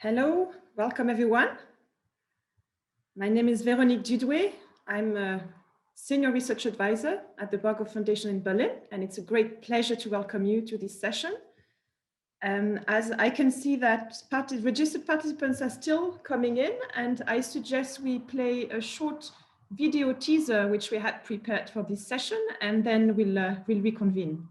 Hello, welcome everyone. My name is Véronique Dudoué. I'm a Senior Research Advisor at the Berghof Foundation in Berlin, and it's a great pleasure to welcome you to this session. As I can see that registered participants are still coming in, and I suggest we play a short video teaser which we had prepared for this session, and then we'll reconvene.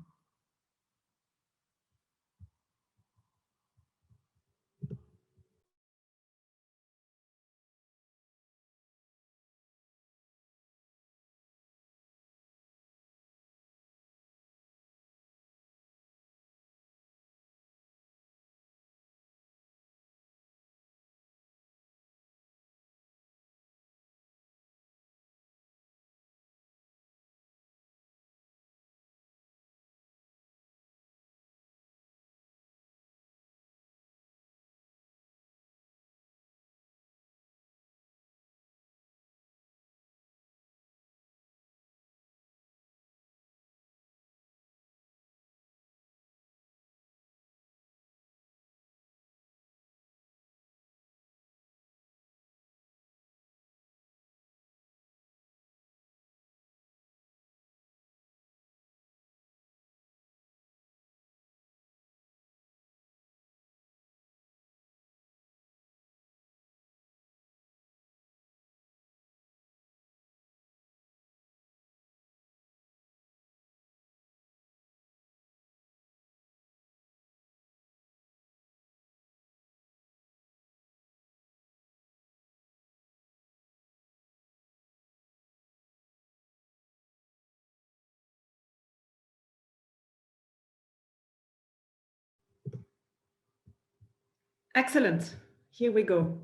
Excellent. Here we go.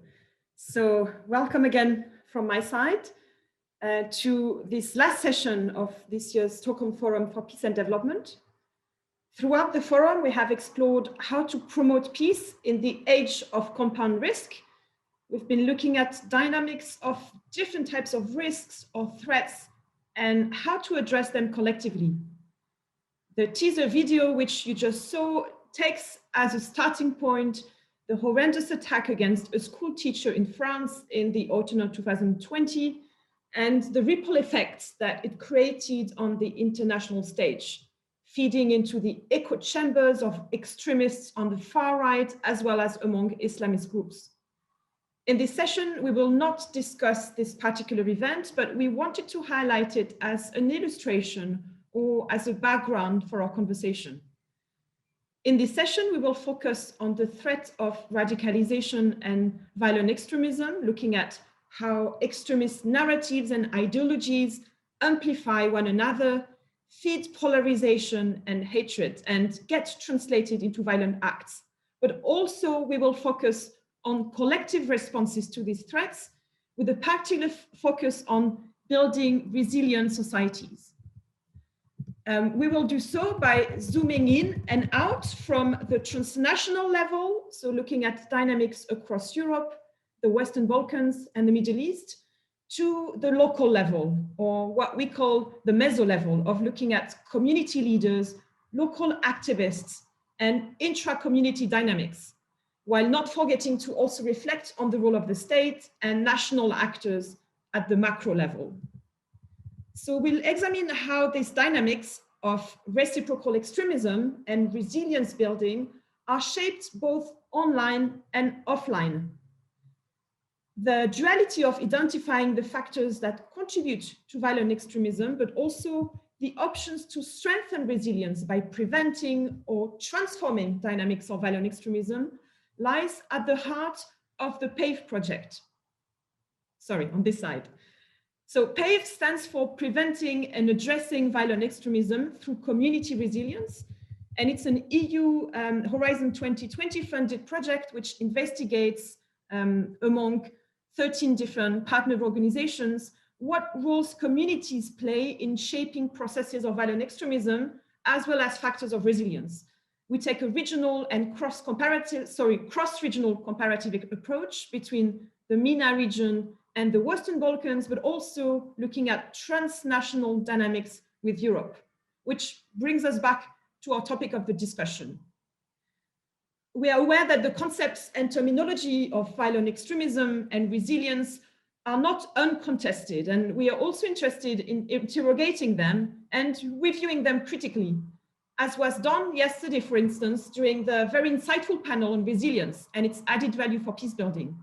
So welcome again from my side to this last session of this year's Stockholm Forum for Peace and Development. Throughout the forum, we have explored how to promote peace in the age of compound risk. We've been looking at dynamics of different types of risks or threats and how to address them collectively. The teaser video, which you just saw, takes as a starting point the horrendous attack against a school teacher in France in the autumn of 2020 and the ripple effects that it created on the international stage, feeding into the echo chambers of extremists on the far right, as well as among Islamist groups. In this session, we will not discuss this particular event, but we wanted to highlight it as an illustration or as a background for our conversation. In this session, we will focus on the threat of radicalization and violent extremism, looking at how extremist narratives and ideologies amplify one another, feed polarization and hatred, and get translated into violent acts. But also, we will focus on collective responses to these threats, with a particular focus on building resilient societies. We will do so by zooming in and out from the transnational level, so looking at dynamics across Europe, the Western Balkans, and the Middle East, to the local level, or what we call the meso level, of looking at community leaders, local activists, and intra-community dynamics, while not forgetting to also reflect on the role of the state and national actors at the macro level. So we'll examine how these dynamics of reciprocal extremism and resilience building are shaped both online and offline. The duality of identifying the factors that contribute to violent extremism, but also the options to strengthen resilience by preventing or transforming dynamics of violent extremism, lies at the heart of the PAVE project. Sorry, on this side. So PAVE stands for Preventing and Addressing Violent Extremism Through Community Resilience. And it's an EU Horizon 2020 funded project which investigates among 13 different partner organizations what roles communities play in shaping processes of violent extremism, as well as factors of resilience. We take a regional and cross-regional comparative approach between the MENA region and the Western Balkans, but also looking at transnational dynamics with Europe, which brings us back to our topic of the discussion. we are aware that the concepts and terminology of violent extremism and resilience are not uncontested, and we are also interested in interrogating them and reviewing them critically, as was done yesterday, for instance, during the very insightful panel on resilience and its added value for peace building.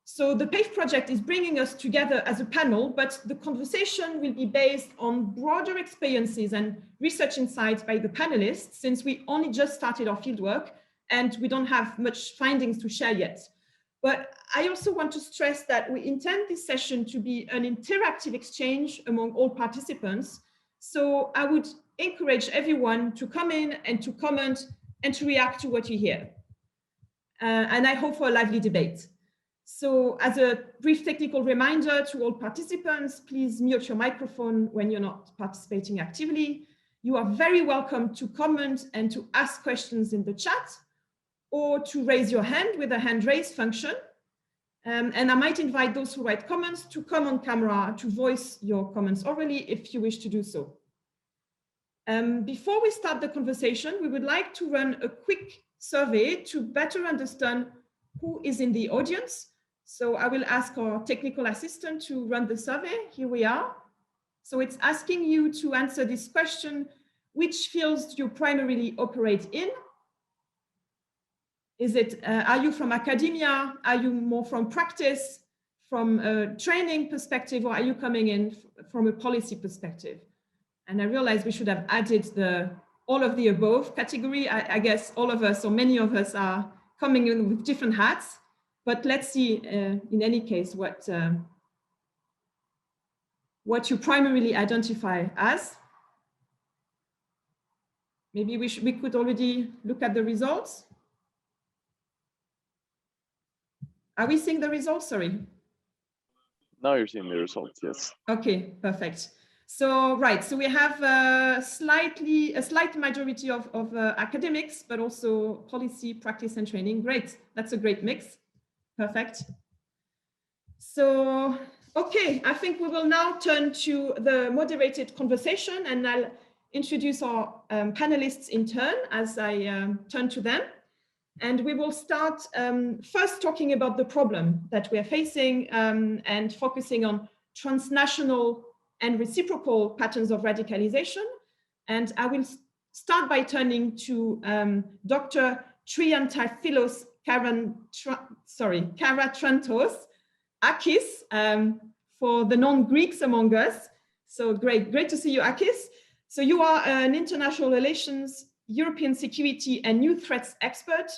So the PAVE project is bringing us together as a panel, but the conversation will be based on broader experiences and research insights by the panelists, since we only just started our fieldwork and we don't have much findings to share yet. But I also want to stress that we intend this session to be an interactive exchange among all participants. So I would encourage everyone to come in and to comment and to react to what you hear. And I hope for a lively debate. So as a brief technical reminder to all participants, please mute your microphone when you're not participating actively. You are very welcome to comment and to ask questions in the chat, or to raise your hand with a hand raise function. And I might invite those who write comments to come on camera to voice your comments orally if you wish to do so. Before we start the conversation, we would like to run a quick survey to better understand who is in the audience. So I will ask our technical assistant to run the survey. Here we are. So it's asking you to answer this question: which fields do you primarily operate in? Is it, are you from academia? Are you more from practice, from a training perspective, or are you coming in from a policy perspective? And I realized we should have added the all of the above category. I guess all of us, or many of us, are coming in with different hats, but let's see in any case what you primarily identify as. Maybe we could already look at the results. Are we seeing the results? Sorry. Now you're seeing the results, yes. Okay, perfect. So, right, so we have a slight majority of academics, but also policy, practice, and training. Great, that's a great mix. Perfect. So, okay, I think we will now turn to the moderated conversation, and I'll introduce our panelists in turn as I turn to them. And we will start first talking about the problem that we are facing and focusing on transnational and reciprocal patterns of radicalization. And I will start by turning to Dr. Triantafylos Karatrantos Akis for the non-Greeks among us. So great to see you, Akis. So you are an international relations, European security and new threats expert.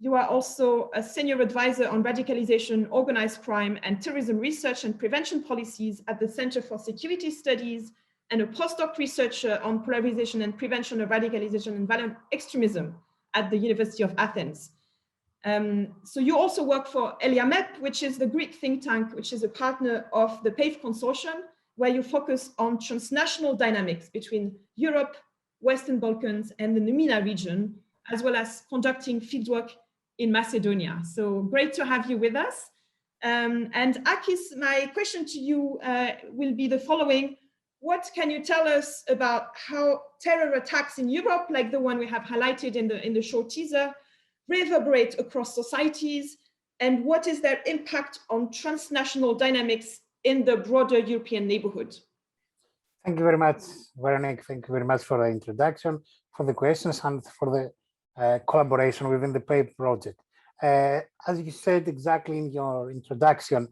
You are also a senior advisor on radicalization, organized crime, and terrorism research and prevention policies at the Center for Security Studies, and a postdoc researcher on polarization and prevention of radicalization and violent extremism at the University of Athens. So you also work for Eliamep, which is the Greek think tank, which is a partner of the PAVE consortium, where you focus on transnational dynamics between Europe, Western Balkans, and the MENA region, as well as conducting fieldwork in Macedonia. So great to have you with us. And Akis, my question to you will be the following. What can you tell us about how terror attacks in Europe, like the one we have highlighted in the short teaser, reverberate across societies, and what is their impact on transnational dynamics in the broader European neighborhood? Thank you very much, Veronique. Thank you very much for the introduction, for the questions, and for the collaboration within the PAVE project. As you said exactly in your introduction,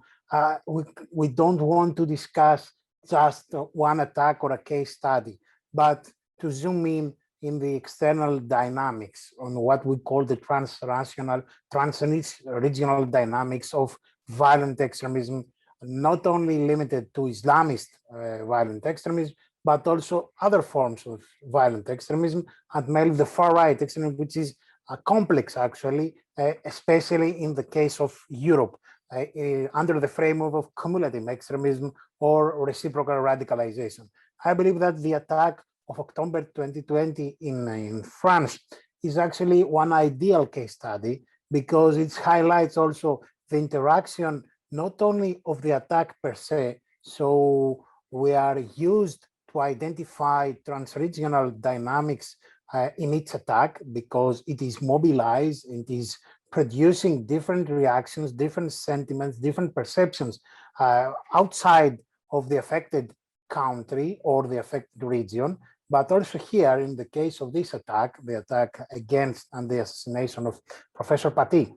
we don't want to discuss just one attack or a case study, but to zoom in the external dynamics on what we call the transnational, trans-regional dynamics of violent extremism, not only limited to Islamist violent extremism, but also other forms of violent extremism, and mainly the far-right extremism, which is complex actually, especially in the case of Europe, under the framework of cumulative extremism or reciprocal radicalization. I believe that the attack of October 2020 in France is actually one ideal case study, because it highlights also the interaction not only of the attack per se, so we are used to identify transregional dynamics in its attack, because it is mobilized, it is producing different reactions, different sentiments, different perceptions outside of the affected country or the affected region. But also here, in the case of this attack, the attack against and the assassination of Professor Paty,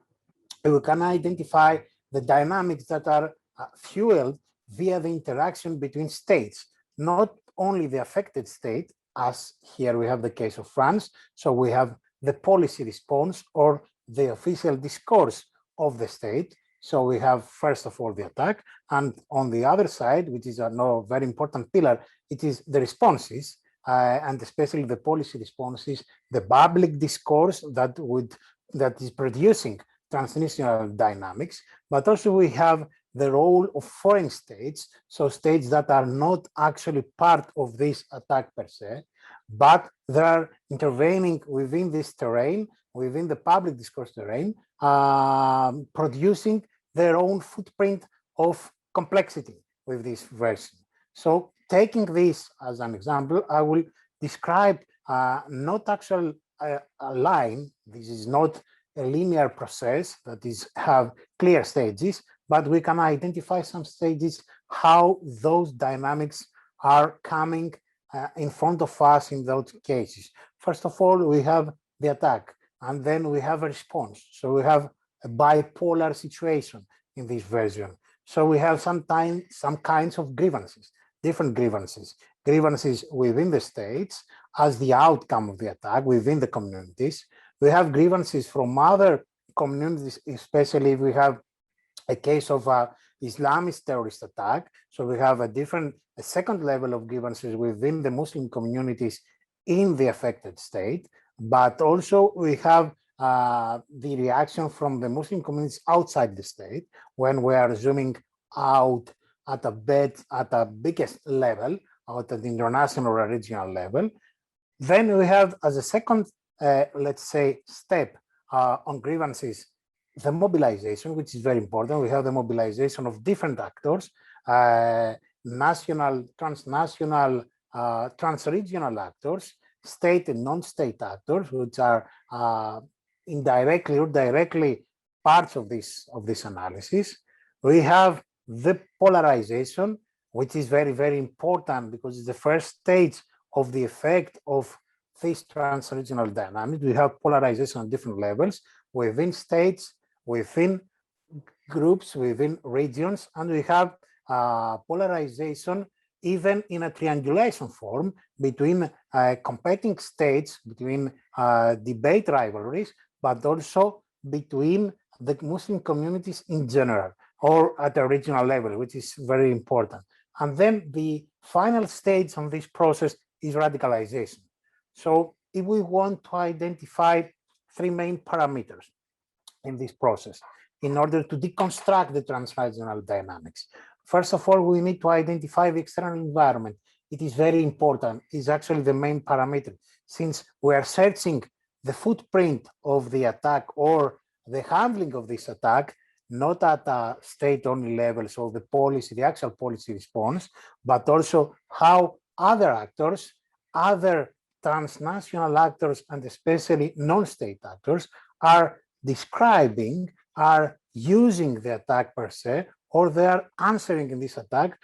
we can identify the dynamics that are fueled via the interaction between states, not only the affected state, as here we have the case of France. So we have the policy response or the official discourse of the state. So we have, first of all, the attack, and on the other side, which is a very important pillar, it is the responses, and especially the policy responses, the public discourse that is producing transnational dynamics. But also we have the role of foreign states, so states that are not actually part of this attack per se, but they are intervening within this terrain, within the public discourse terrain, producing their own footprint of complexity with this version. So taking this as an example, I will describe not actual a line. This is not a linear process that have clear stages, but we can identify some stages, how those dynamics are coming in front of us in those cases. First of all, we have the attack, and then we have a response. So we have a bipolar situation in this version. So we have sometimes some kinds of grievances, different grievances within the states as the outcome of the attack within the communities. We have grievances from other communities, especially if we have a case of Islamist terrorist attack. So we have a second level of grievances within the Muslim communities in the affected state, but also we have the reaction from the Muslim communities outside the state when we are zooming out at a biggest level, out at the international or regional level. Then we have as a second, let's say, step on grievances, the mobilization, which is very important. We have the mobilization of different actors, national, transnational, transregional actors, state and non-state actors, which are indirectly or directly parts of this analysis. We have the polarization, which is very, very important because it's the first stage of the effect of this transregional dynamic. We have polarization on different levels within states, within groups, within regions, and we have polarization even in a triangulation form between competing states, between debate rivalries, but also between the Muslim communities in general or at a regional level, which is very important. And then the final stage on this process is radicalization. So if we want to identify three main parameters in this process in order to deconstruct the transregional dynamics, first of all, we need to identify the external environment. It is very important. It's actually the main parameter, since we are searching the footprint of the attack or the handling of this attack, not at a state-only level, so the policy, the actual policy response, but also how other actors, other transnational actors, and especially non-state actors are describing, are using the attack per se, or they are answering in this attack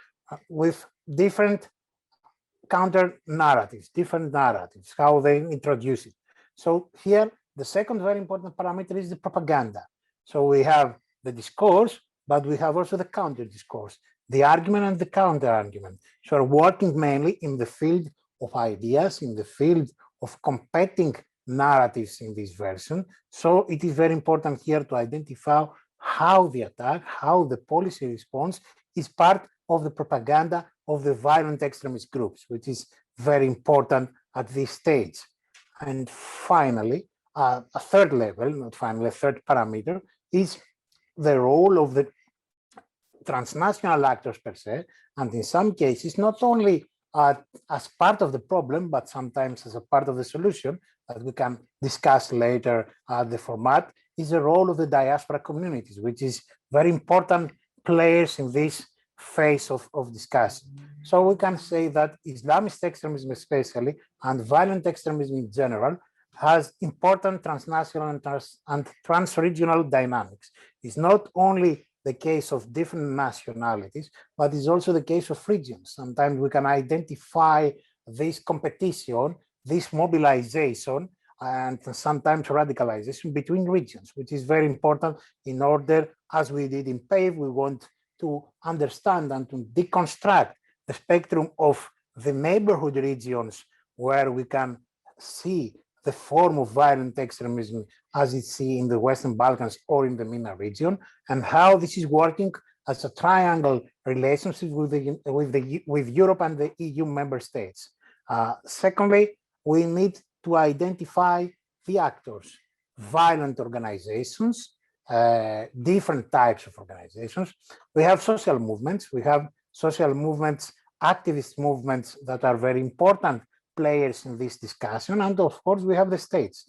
with different counter narratives, different narratives, how they introduce it. So here, the second very important parameter is the propaganda. So we have the discourse, but we have also the counter discourse, the argument and the counter argument. So we're working mainly in the field of ideas, in the field of competing narratives in this version. So it is very important here to identify how the attack, how the policy response is part of the propaganda of the violent extremist groups, which is very important at this stage. And finally, a third level, not finally, a third parameter is the role of the transnational actors per se, and in some cases, not only as part of the problem, but sometimes as a part of the solution, that we can discuss later the format, is the role of the diaspora communities, which is very important players in this phase of discussion. So we can say that Islamist extremism especially, and violent extremism in general, has important transnational and trans-regional dynamics. It's not only the case of different nationalities, but it's also the case of regions. Sometimes we can identify this competition, this mobilization, and sometimes radicalization between regions, which is very important in order, as we did in PAVE, we want to understand and to deconstruct the spectrum of the neighborhood regions where we can see the form of violent extremism as it's seen in the Western Balkans or in the MENA region, and how this is working as a triangle relationship with Europe and the EU member states. Secondly, we need to identify the actors, violent organizations, different types of organizations. We have social movements, activist movements that are very important players in this discussion. And of course, we have the states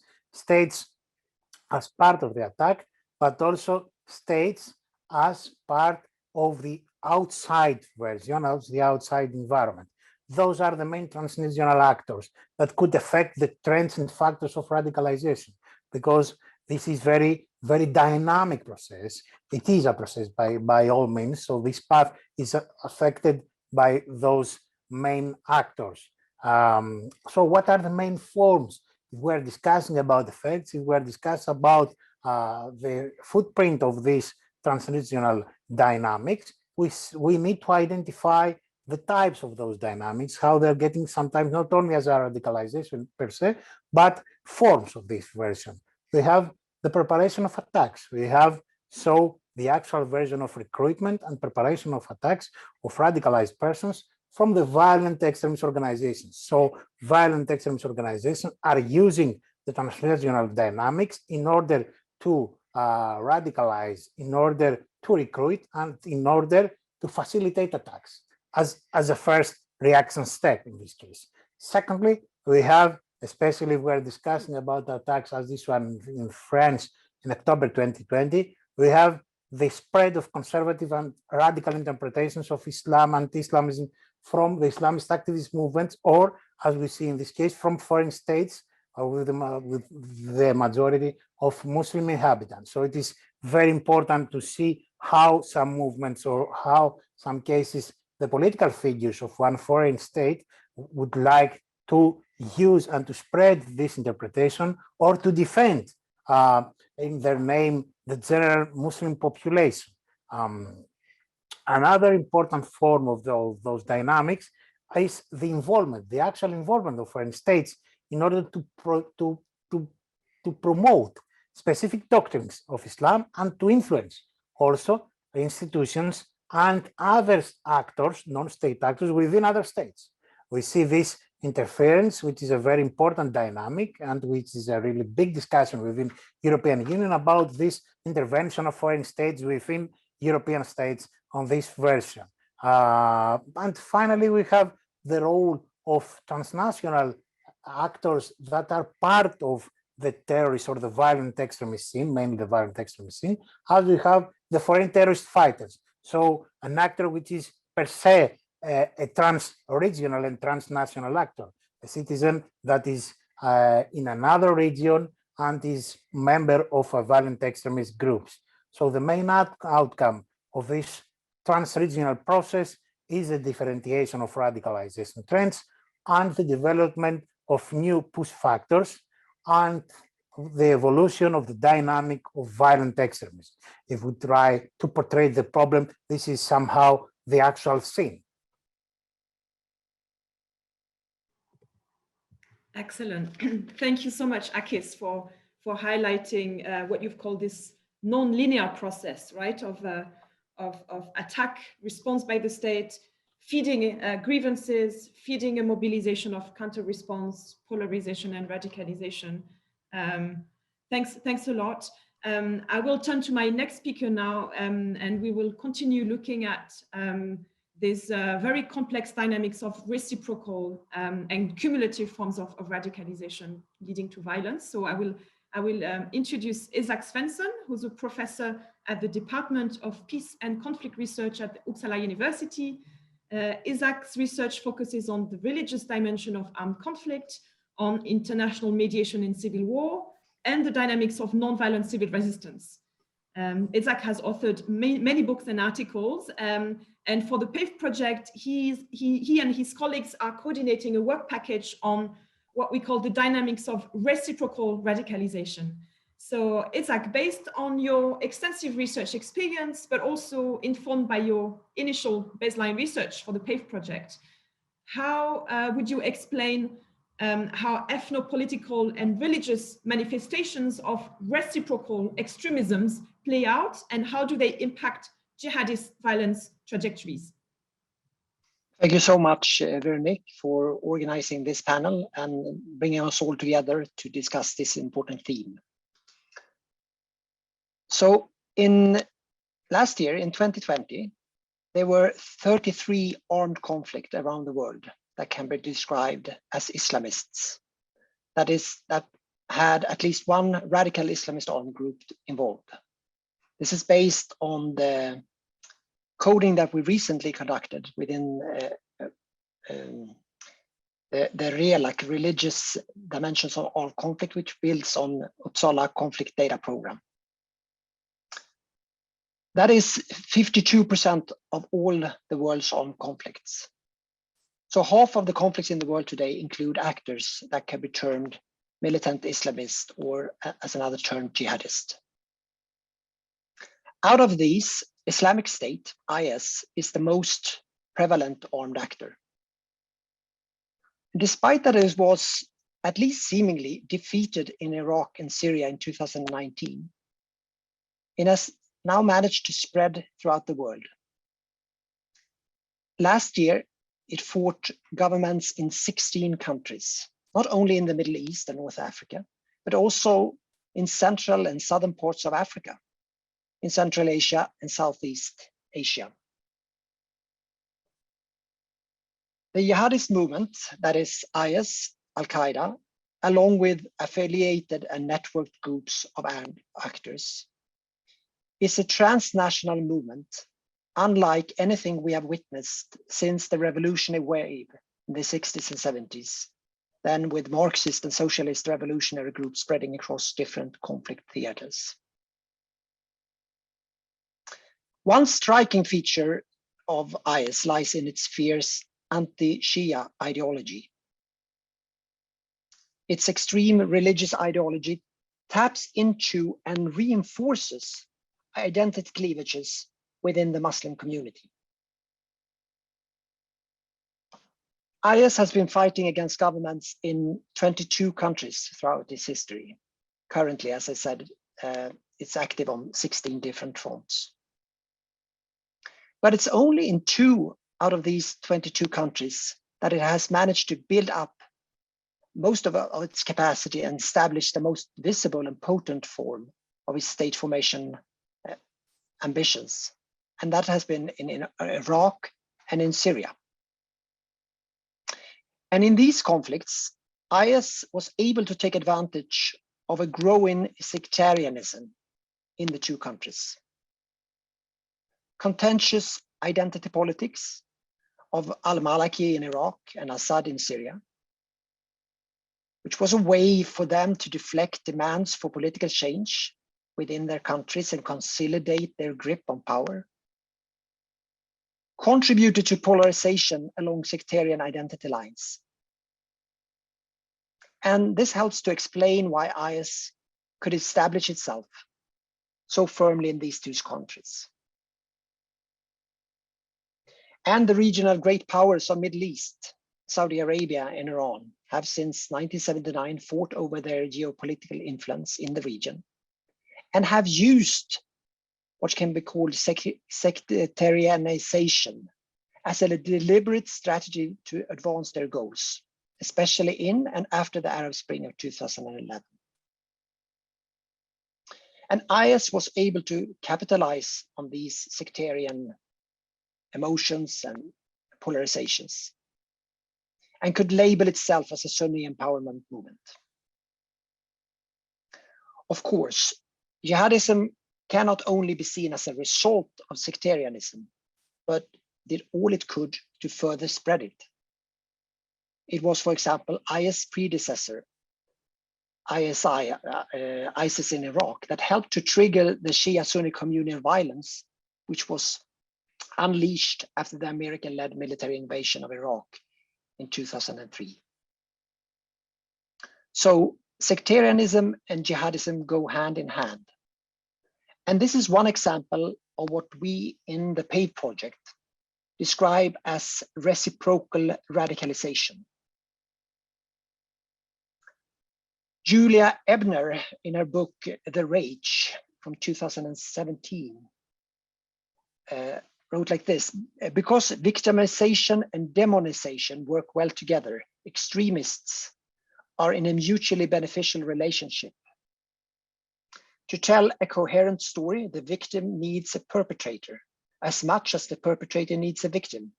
as part of the attack, but also states as part of the outside version, of the outside environment. Those are the main transnational actors that could affect the trends and factors of radicalization, because this is very, very dynamic process. It is a process by all means. So this path is affected by those main actors. So what are the main forms? If we're discussing about effects, if we're discussing about the footprint of these transregional dynamics, we need to identify the types of those dynamics, how they're getting sometimes not only as a radicalization per se, but forms of this version. We have the preparation of attacks. We have the actual version of recruitment and preparation of attacks of radicalized persons from the violent extremist organizations. So violent extremist organizations are using the transnational dynamics in order to radicalize, in order to recruit, and in order to facilitate attacks as a first reaction step in this case. Secondly, we have, especially if we're discussing about attacks as this one in France in October 2020, we have the spread of conservative and radical interpretations of Islam and Islamism from the Islamist activist movements, or as we see in this case, from foreign states with the majority of Muslim inhabitants. So it is very important to see how some movements or how some cases the political figures of one foreign state would like to use and to spread this interpretation or to defend in their name the general Muslim population. Another important form of those dynamics is the involvement, the actual involvement of foreign states in order to promote specific doctrines of Islam and to influence also institutions and other actors, non-state actors within other states. We see this interference, which is a very important dynamic and which is a really big discussion within European Union about this intervention of foreign states within European states on this version. And finally, we have the role of transnational actors that are part of the terrorist or the violent extremist scene, mainly the violent extremist scene, as we have the foreign terrorist fighters. So an actor which is per se a trans-regional and transnational actor, a citizen that is in another region and is member of a violent extremist groups. So the main outcome of this trans-regional process is the differentiation of radicalization trends and the development of new push factors and the evolution of the dynamic of violent extremism. If we try to portray the problem, this is somehow the actual scene. Excellent. Thank you so much, Akis, for highlighting what you've called this non-linear process, right, of attack, response by the state, feeding grievances, feeding a mobilization of counter-response, polarization, and radicalization. Thanks a lot. I will turn to my next speaker now, and we will continue looking at these very complex dynamics of reciprocal and cumulative forms of radicalization leading to violence. So I will introduce Isak Svensson, who's a professor at the Department of Peace and Conflict Research at Uppsala University. Isaac's research focuses on the religious dimension of armed conflict, on international mediation in civil war, and the dynamics of nonviolent civil resistance. Isaac has authored many books and articles, and for the PAVE project, he and his colleagues are coordinating a work package on what we call the dynamics of reciprocal radicalization. So Isaac, based on your extensive research experience, but also informed by your initial baseline research for the PAVE project, how would you explain how ethno-political and religious manifestations of reciprocal extremisms play out, and how do they impact jihadist violence trajectories? Thank you so much, Veronique, for organizing this panel and bringing us all together to discuss this important theme. So last year, in 2020, there were 33 armed conflicts around the world that can be described as Islamists. That had at least one radical Islamist armed group involved. This is based on the coding that we recently conducted within the real, religious dimensions of conflict, which builds on Uppsala conflict data program. That is 52% of all the world's armed conflicts. So half of the conflicts in the world today include actors that can be termed militant Islamist, or as another term, jihadist. Out of these, Islamic State, IS, is the most prevalent armed actor. Despite that it was at least seemingly defeated in Iraq and Syria in 2019, it has now managed to spread throughout the world. Last year, it fought governments in 16 countries, not only in the Middle East and North Africa, but also in central and southern parts of Africa, in Central Asia and Southeast Asia. The jihadist movement, that is IS, Al-Qaeda, along with affiliated and networked groups of armed actors, is a transnational movement, unlike anything we have witnessed since the revolutionary wave in the 60s and 70s, then with Marxist and socialist revolutionary groups spreading across different conflict theaters. One striking feature of IS lies in its fierce anti-Shia ideology. Its extreme religious ideology taps into and reinforces identity cleavages within the Muslim community. IS has been fighting against governments in 22 countries throughout its history. Currently, as I said, it's active on 16 different fronts. But it's only in 2 out of these 22 countries that it has managed to build up most of its capacity and establish the most visible and potent form of its state formation ambitions. And that has been in Iraq and in Syria. And in these conflicts, IS was able to take advantage of a growing sectarianism in the 2 countries. Contentious identity politics of al-Maliki in Iraq and Assad in Syria, which was a way for them to deflect demands for political change within their countries and consolidate their grip on power, contributed to polarization along sectarian identity lines. And this helps to explain why IS could establish itself so firmly in these 2 countries. And the regional great powers of Middle East, Saudi Arabia and Iran, have since 1979 fought over their geopolitical influence in the region and have used what can be called sectarianization as a deliberate strategy to advance their goals, especially in and after the Arab Spring of 2011. And IS was able to capitalize on these sectarian emotions and polarizations, and could label itself as a Sunni empowerment movement. Of course, jihadism cannot only be seen as a result of sectarianism, but did all it could to further spread it. It was, for example, IS predecessor, ISIS in Iraq, that helped to trigger the Shia-Sunni communal violence, which was unleashed after the American-led military invasion of Iraq in 2003. So sectarianism and jihadism go hand in hand. And this is one example of what we in the PAVE project describe as reciprocal radicalization. Julia Ebner, in her book, The Rage from 2017, wrote like this: because victimization and demonization work well together, extremists are in a mutually beneficial relationship. To tell a coherent story, the victim needs a perpetrator as much as the perpetrator needs a victim.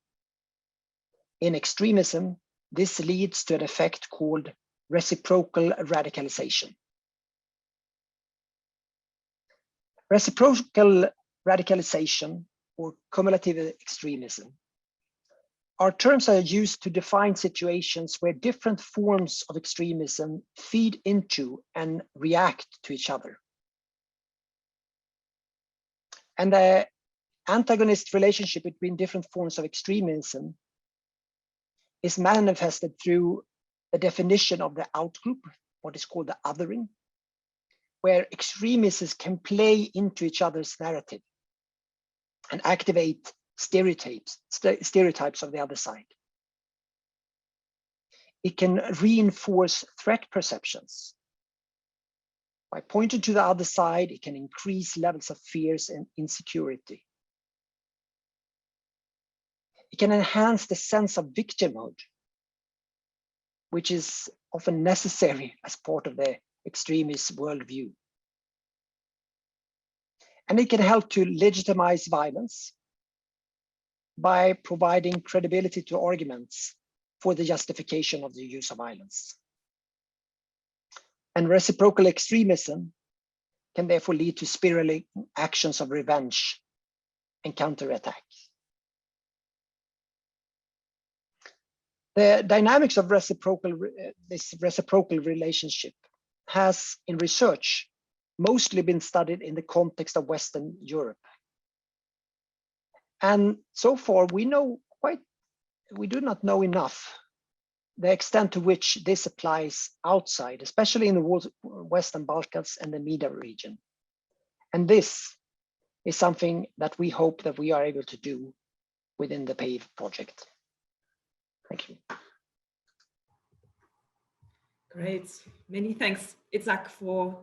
In extremism, this leads to an effect called reciprocal radicalization. Reciprocal radicalization, or cumulative extremism, are terms that are used to define situations where different forms of extremism feed into and react to each other. And the antagonist relationship between different forms of extremism is manifested through the definition of the outgroup, what is called the othering, where extremists can play into each other's narrative and activate stereotypes of the other side. It can reinforce threat perceptions. By pointing to the other side, it can increase levels of fears and insecurity. It can enhance the sense of victimhood, which is often necessary as part of the extremist worldview. And it can help to legitimize violence by providing credibility to arguments for the justification of the use of violence. And reciprocal extremism can therefore lead to spiraling actions of revenge and counterattack. The dynamics of this reciprocal relationship has, in research, mostly been studied in the context of Western Europe. And so far, we do not know enough the extent to which this applies outside, especially in the Western Balkans and the MENA region. And this is something that we hope that we are able to do within the PAVE project. Thank you. Great, many thanks, Itzhak, for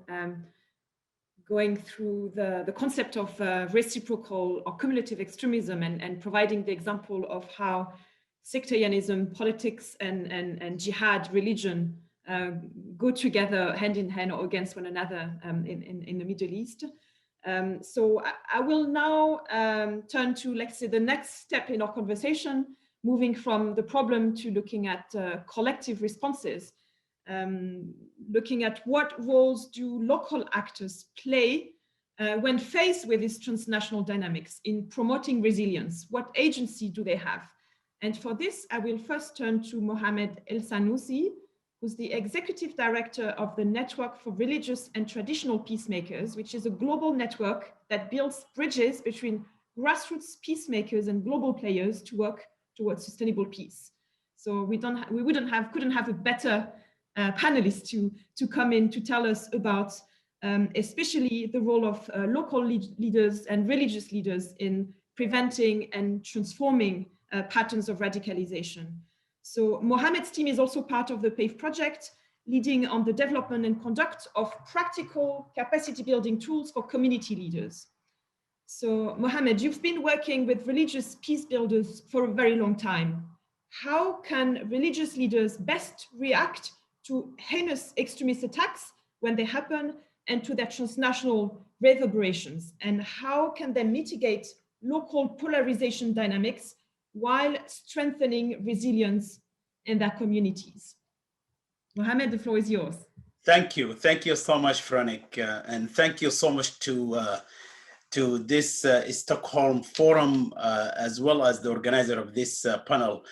going through the concept of reciprocal or cumulative extremism and providing the example of how sectarianism, politics, and jihad, religion, go together hand in hand or against one another in the Middle East. So I will now turn to, let's say, the next step in our conversation, moving from the problem to looking at collective responses, looking at what roles do local actors play when faced with these transnational dynamics in promoting resilience. What agency do they have? And for this, I will first turn to Mohamed El Sanoussi, who's the executive director of the Network for Religious and Traditional Peacemakers, which is a global network that builds bridges between grassroots peacemakers and global players to work towards sustainable peace. So we couldn't have a better panelist to come in to tell us about especially the role of local leaders and religious leaders in preventing and transforming patterns of radicalization. So Mohamed's team is also part of the PAVE project, leading on the development and conduct of practical capacity building tools for community leaders. So Mohamed, you've been working with religious peace builders for a very long time. How can religious leaders best react to heinous extremist attacks when they happen and to their transnational reverberations? And how can they mitigate local polarization dynamics while strengthening resilience in their communities? Mohamed, the floor is yours. Thank you. Thank you so much, Veronica. And thank you so much to to this Stockholm Forum, as well as the organizer of this panel.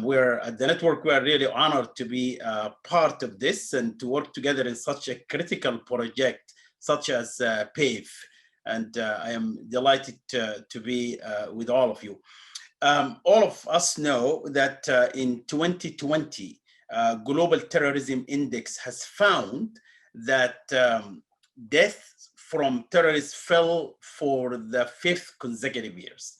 We're at the network, we are really honored to be part of this and to work together in such a critical project such as PAVE. And I am delighted to be with all of you. All of us know that in 2020, Global Terrorism Index has found that deaths from terrorists fell for the 5th consecutive years.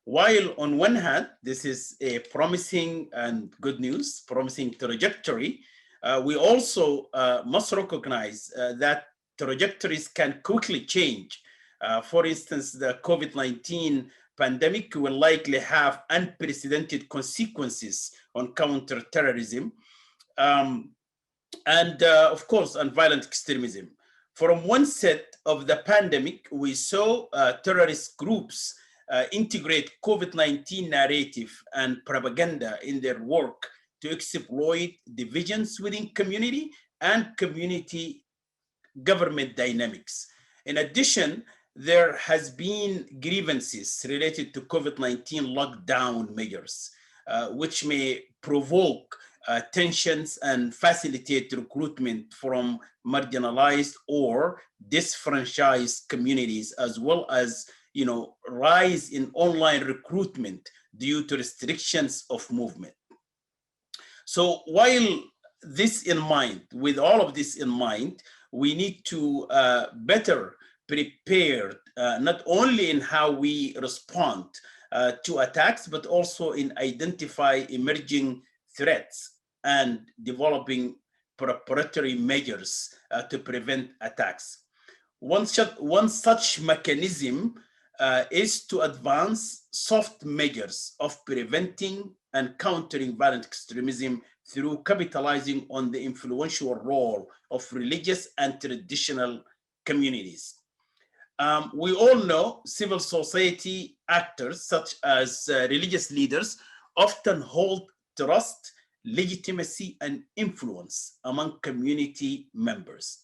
While on one hand, this is a promising and good news, promising trajectory, we also must recognize that trajectories can quickly change. For instance, the COVID-19 pandemic will likely have unprecedented consequences on counterterrorism and of course, on violent extremism. From one set of the pandemic, we saw terrorist groups integrate COVID-19 narrative and propaganda in their work to exploit divisions within community and community government dynamics. In addition, there has been grievances related to COVID-19 lockdown measures, which may provoke tensions and facilitate recruitment from marginalized or disenfranchised communities, as well as rise in online recruitment due to restrictions of movement. So while this in mind, with all of this in mind, we need to better prepare not only in how we respond to attacks, but also in identify emerging threats and developing preparatory measures to prevent attacks. One such mechanism is to advance soft measures of preventing and countering violent extremism through capitalizing on the influential role of religious and traditional communities. We all know civil society actors, such as religious leaders, often hold trust, legitimacy, and influence among community members.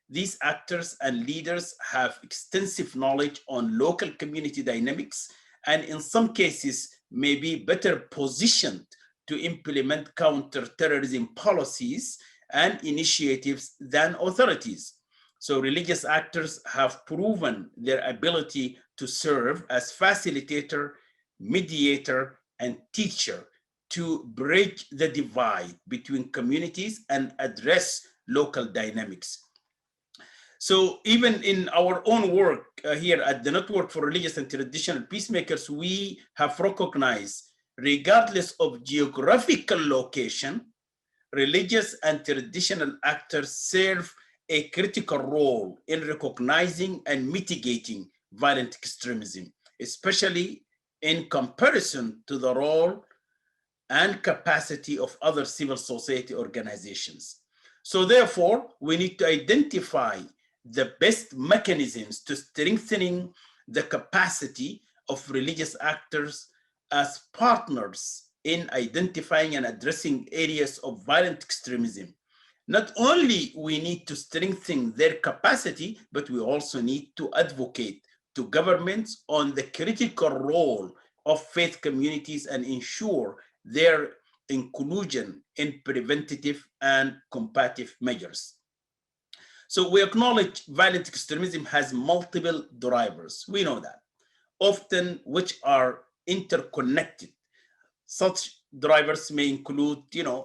These actors and leaders have extensive knowledge on local community dynamics, and in some cases may be better positioned to implement counterterrorism policies and initiatives than authorities. So religious actors have proven their ability to serve as facilitator, mediator, and teacher to bridge the divide between communities and address local dynamics. So even in our own work here at the Network for Religious and Traditional Peacemakers, we have recognized, regardless of geographical location, religious and traditional actors serve a critical role in recognizing and mitigating violent extremism, especially in comparison to the role and capacity of other civil society organizations. So therefore, we need to identify the best mechanisms to strengthening the capacity of religious actors as partners in identifying and addressing areas of violent extremism. Not only we need to strengthen their capacity, but we also need to advocate to governments on the critical role of faith communities and ensure their inclusion in preventative and combative measures. So we acknowledge violent extremism has multiple drivers. We know that, often which are interconnected. Such drivers may include,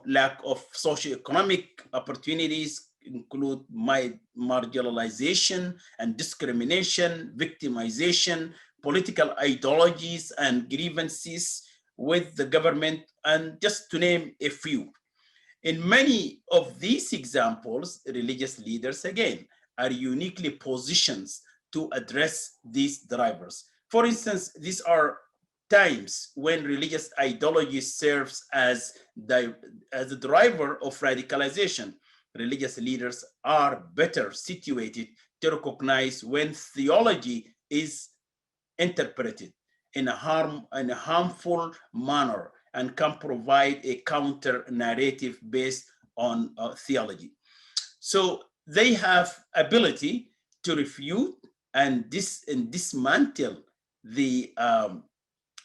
lack of socioeconomic opportunities, include marginalization and discrimination, victimization, political ideologies and grievances with the government, and just to name a few. In many of these examples, religious leaders, again, are uniquely positioned to address these drivers. For instance, these are times when religious ideology serves as a driver of radicalization. Religious leaders are better situated to recognize when theology is interpreted in a harmful manner and can provide a counter narrative based on theology. So they have ability to refute and dismantle the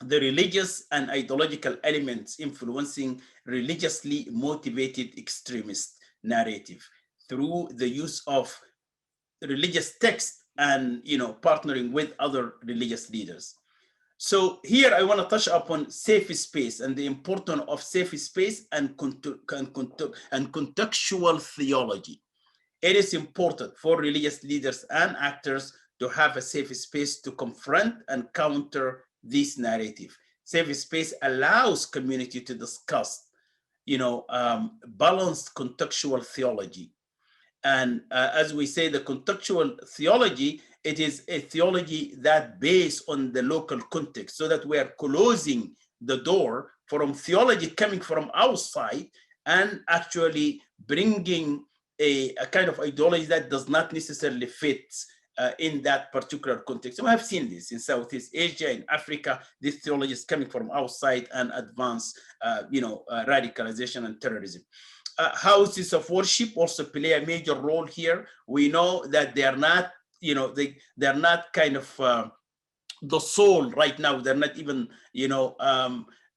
religious and ideological elements influencing religiously motivated extremist narrative through the use of religious text and partnering with other religious leaders. So here I want to touch upon safe space and the importance of safe space and contextual theology. It is important for religious leaders and actors to have a safe space to confront and counter this narrative. Safe space allows community to discuss, balanced contextual theology. And as we say, the contextual theology, it is a theology that based on the local context, so that we are closing the door from theology coming from outside and actually bringing a kind of ideology that does not necessarily fit in that particular context. So we have seen this in Southeast Asia, in Africa, this theology is coming from outside and advance, radicalization and terrorism. Houses of worship also play a major role here. We know that they are not, they're not kind of the soul right now. They're not even,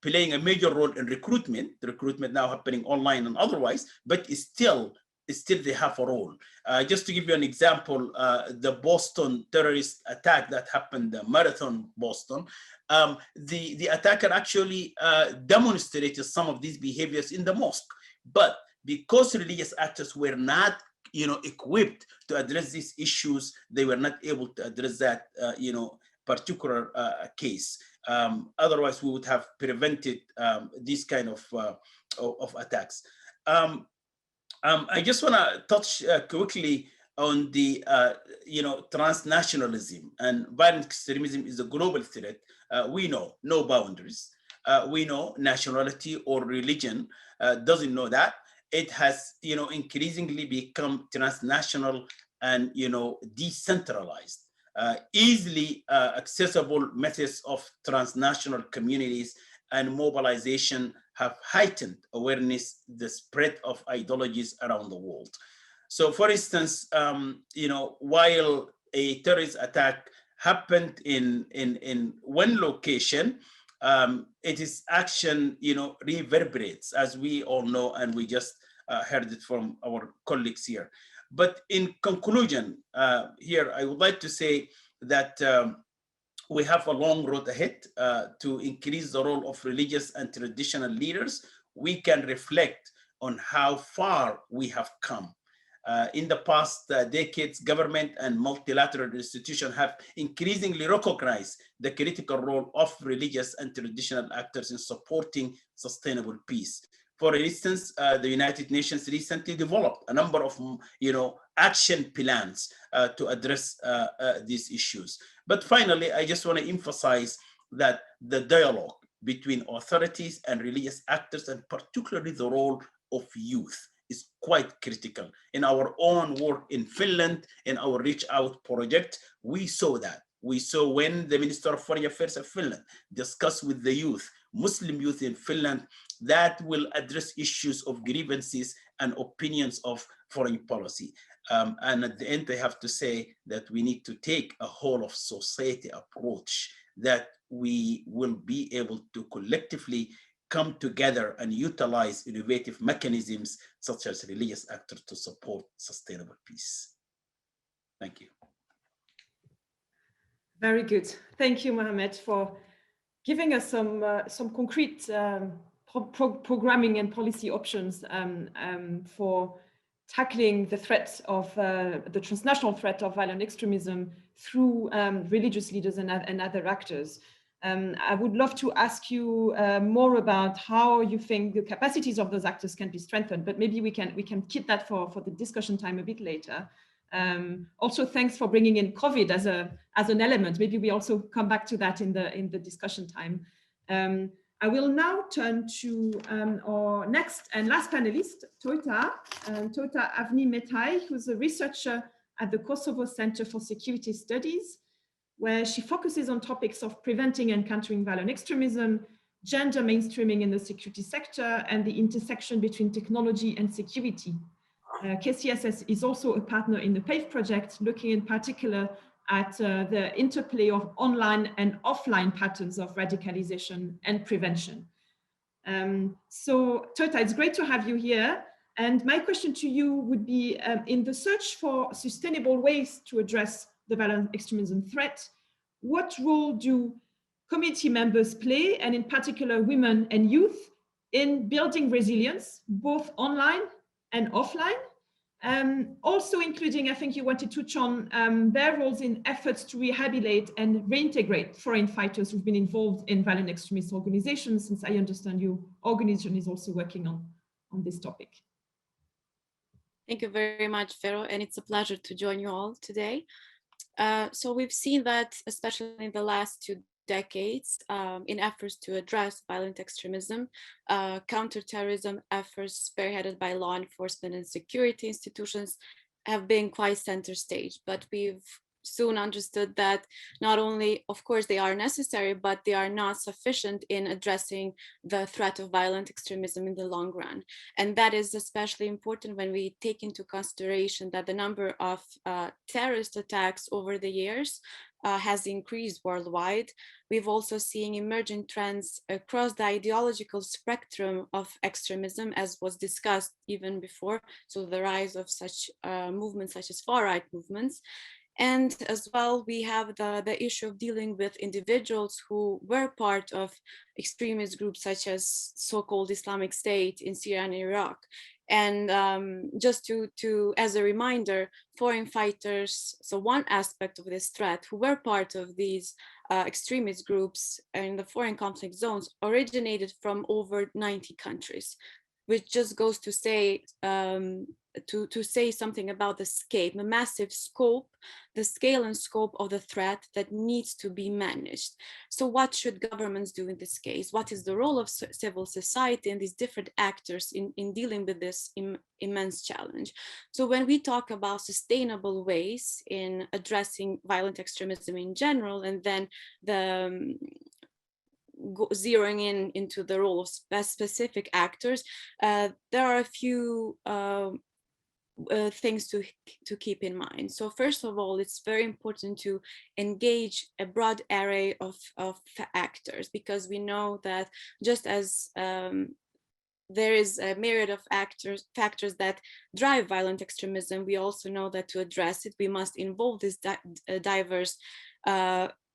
playing a major role in recruitment. The recruitment now happening online and otherwise, but still they have a role. Just to give you an example, the Boston terrorist attack that happened, the Marathon Boston, the attacker actually demonstrated some of these behaviors in the mosque. But because religious actors were not, equipped to address these issues, they were not able to address that, particular case. Otherwise, we would have prevented these kind of attacks. I just want to touch quickly on the, transnationalism, and violent extremism is a global threat. We know no boundaries. We know nationality or religion doesn't know that. It has, increasingly become transnational and, decentralized. Easily accessible methods of transnational communities and mobilization have heightened awareness, the spread of ideologies around the world. So for instance, while a terrorist attack happened in one location, its action, reverberates, as we all know, and we just heard it from our colleagues here. But in conclusion, here, I would like to say that we have a long road ahead to increase the role of religious and traditional leaders. We can reflect on how far we have come. In the past decades, government and multilateral institutions have increasingly recognized the critical role of religious and traditional actors in supporting sustainable peace. For instance, the United Nations recently developed a number of, action plans to address these issues. But finally, I just want to emphasize that the dialogue between authorities and religious actors, and particularly the role of youth, is quite critical. In our own work in Finland, in our Reach Out project, we saw that. We saw when the Minister of Foreign Affairs of Finland discussed with the youth, Muslim youth in Finland, that will address issues of grievances and opinions of foreign policy. And at the end, I have to say that we need to take a whole of society approach, that we will be able to collectively come together and utilize innovative mechanisms such as religious actors to support sustainable peace. Thank you. Very good. Thank you, Mohammed, for giving us some concrete programming and policy options for tackling the threat of the transnational threat of violent extremism through religious leaders and other actors. I would love to ask you more about how you think the capacities of those actors can be strengthened, but maybe we can keep that for the discussion time a bit later. Also, thanks for bringing in COVID as an element. Maybe we also come back to that in the discussion time. I will now turn to our next and last panelist, Toita Avni Metai, who's a researcher at the Kosovo Center for Security Studies, where she focuses on topics of preventing and countering violent extremism, gender mainstreaming in the security sector, and the intersection between technology and security. KCSS is also a partner in the PAVE project, looking in particular at the interplay of online and offline patterns of radicalization and prevention. So Tota, it's great to have you here. And my question to you would be, in the search for sustainable ways to address the violent extremism threat, what role do community members play, and in particular women and youth, in building resilience, both online and offline? Also including, I think you wanted to touch on their roles in efforts to rehabilitate and reintegrate foreign fighters who've been involved in violent extremist organizations, since I understand your organization is also working on this topic. Thank you very much, Vero, and it's a pleasure to join you all today. So we've seen that, especially in the last 2 decades, in efforts to address violent extremism, counterterrorism efforts spearheaded by law enforcement and security institutions have been quite center stage, but we've soon understood that not only, of course, they are necessary, but they are not sufficient in addressing the threat of violent extremism in the long run. And that is especially important when we take into consideration that the number of terrorist attacks over the years has increased worldwide. We've also seen emerging trends across the ideological spectrum of extremism, as was discussed even before. So the rise of such movements such as far-right movements. And as well, we have the issue of dealing with individuals who were part of extremist groups such as so-called Islamic State in Syria and Iraq. And just to as a reminder, foreign fighters, so one aspect of this threat, who were part of these extremist groups in the foreign conflict zones, originated from over 90 countries, which just goes to say to say something about the massive scope, the scale and scope of the threat that needs to be managed. So what should governments do in this case? What is the role of civil society and these different actors in dealing with this immense challenge? So when we talk about sustainable ways in addressing violent extremism in general, and then the zeroing into the role of specific actors, there are a few things to keep in mind. So first of all, it's very important to engage a broad array of actors, because we know that just as there is a myriad of factors that drive violent extremism, we also know that to address it, we must involve these diverse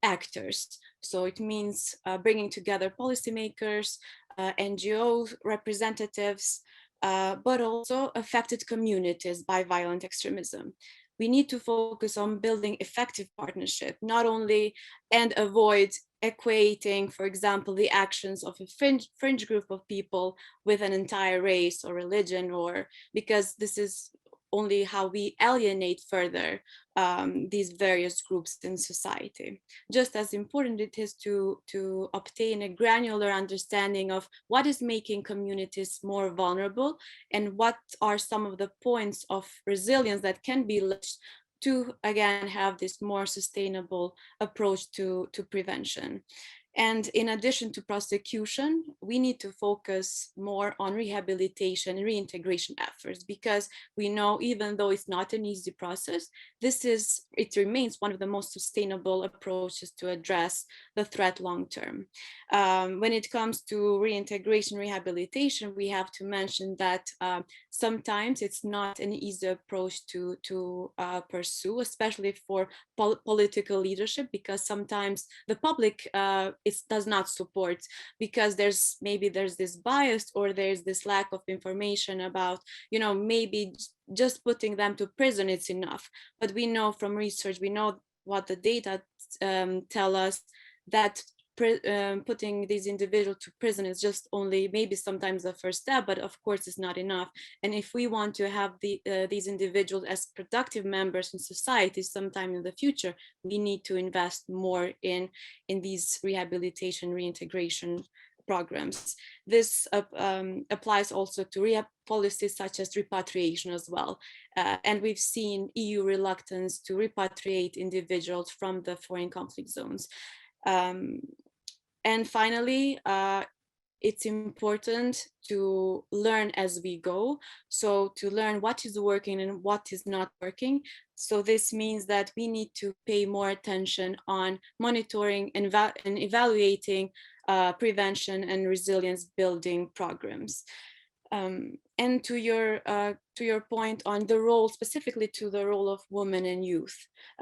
actors. So it means bringing together policymakers, NGO representatives, but also affected communities by violent extremism. We need to focus on building effective partnership, not only and avoid equating, for example, the actions of a fringe group of people with an entire race or religion, or because this is only how we alienate further these various groups in society. Just as important it is to obtain a granular understanding of what is making communities more vulnerable and what are some of the points of resilience that can be leveraged to, again, have this more sustainable approach to prevention. And in addition to prosecution, we need to focus more on rehabilitation and reintegration efforts, because we know, even though it's not an easy process, it remains one of the most sustainable approaches to address the threat long term. When it comes to reintegration, rehabilitation, we have to mention that sometimes it's not an easy approach to pursue, especially for political leadership, because sometimes the public it does not support, because there's this bias, or there's this lack of information about, maybe just putting them to prison it's enough. But we know from research, we know what the data tell us, that putting these individuals to prison is just only maybe sometimes the first step, but of course it's not enough. And if we want to have these individuals as productive members in society sometime in the future, we need to invest more in these rehabilitation, reintegration programs. This applies also to policies such as repatriation as well. And we've seen EU reluctance to repatriate individuals from the foreign conflict zones. And finally, it's important to learn as we go. So to learn what is working and what is not working. So this means that we need to pay more attention on monitoring and evaluating prevention and resilience building programs. And to your point on the role, specifically to the role of women and youth,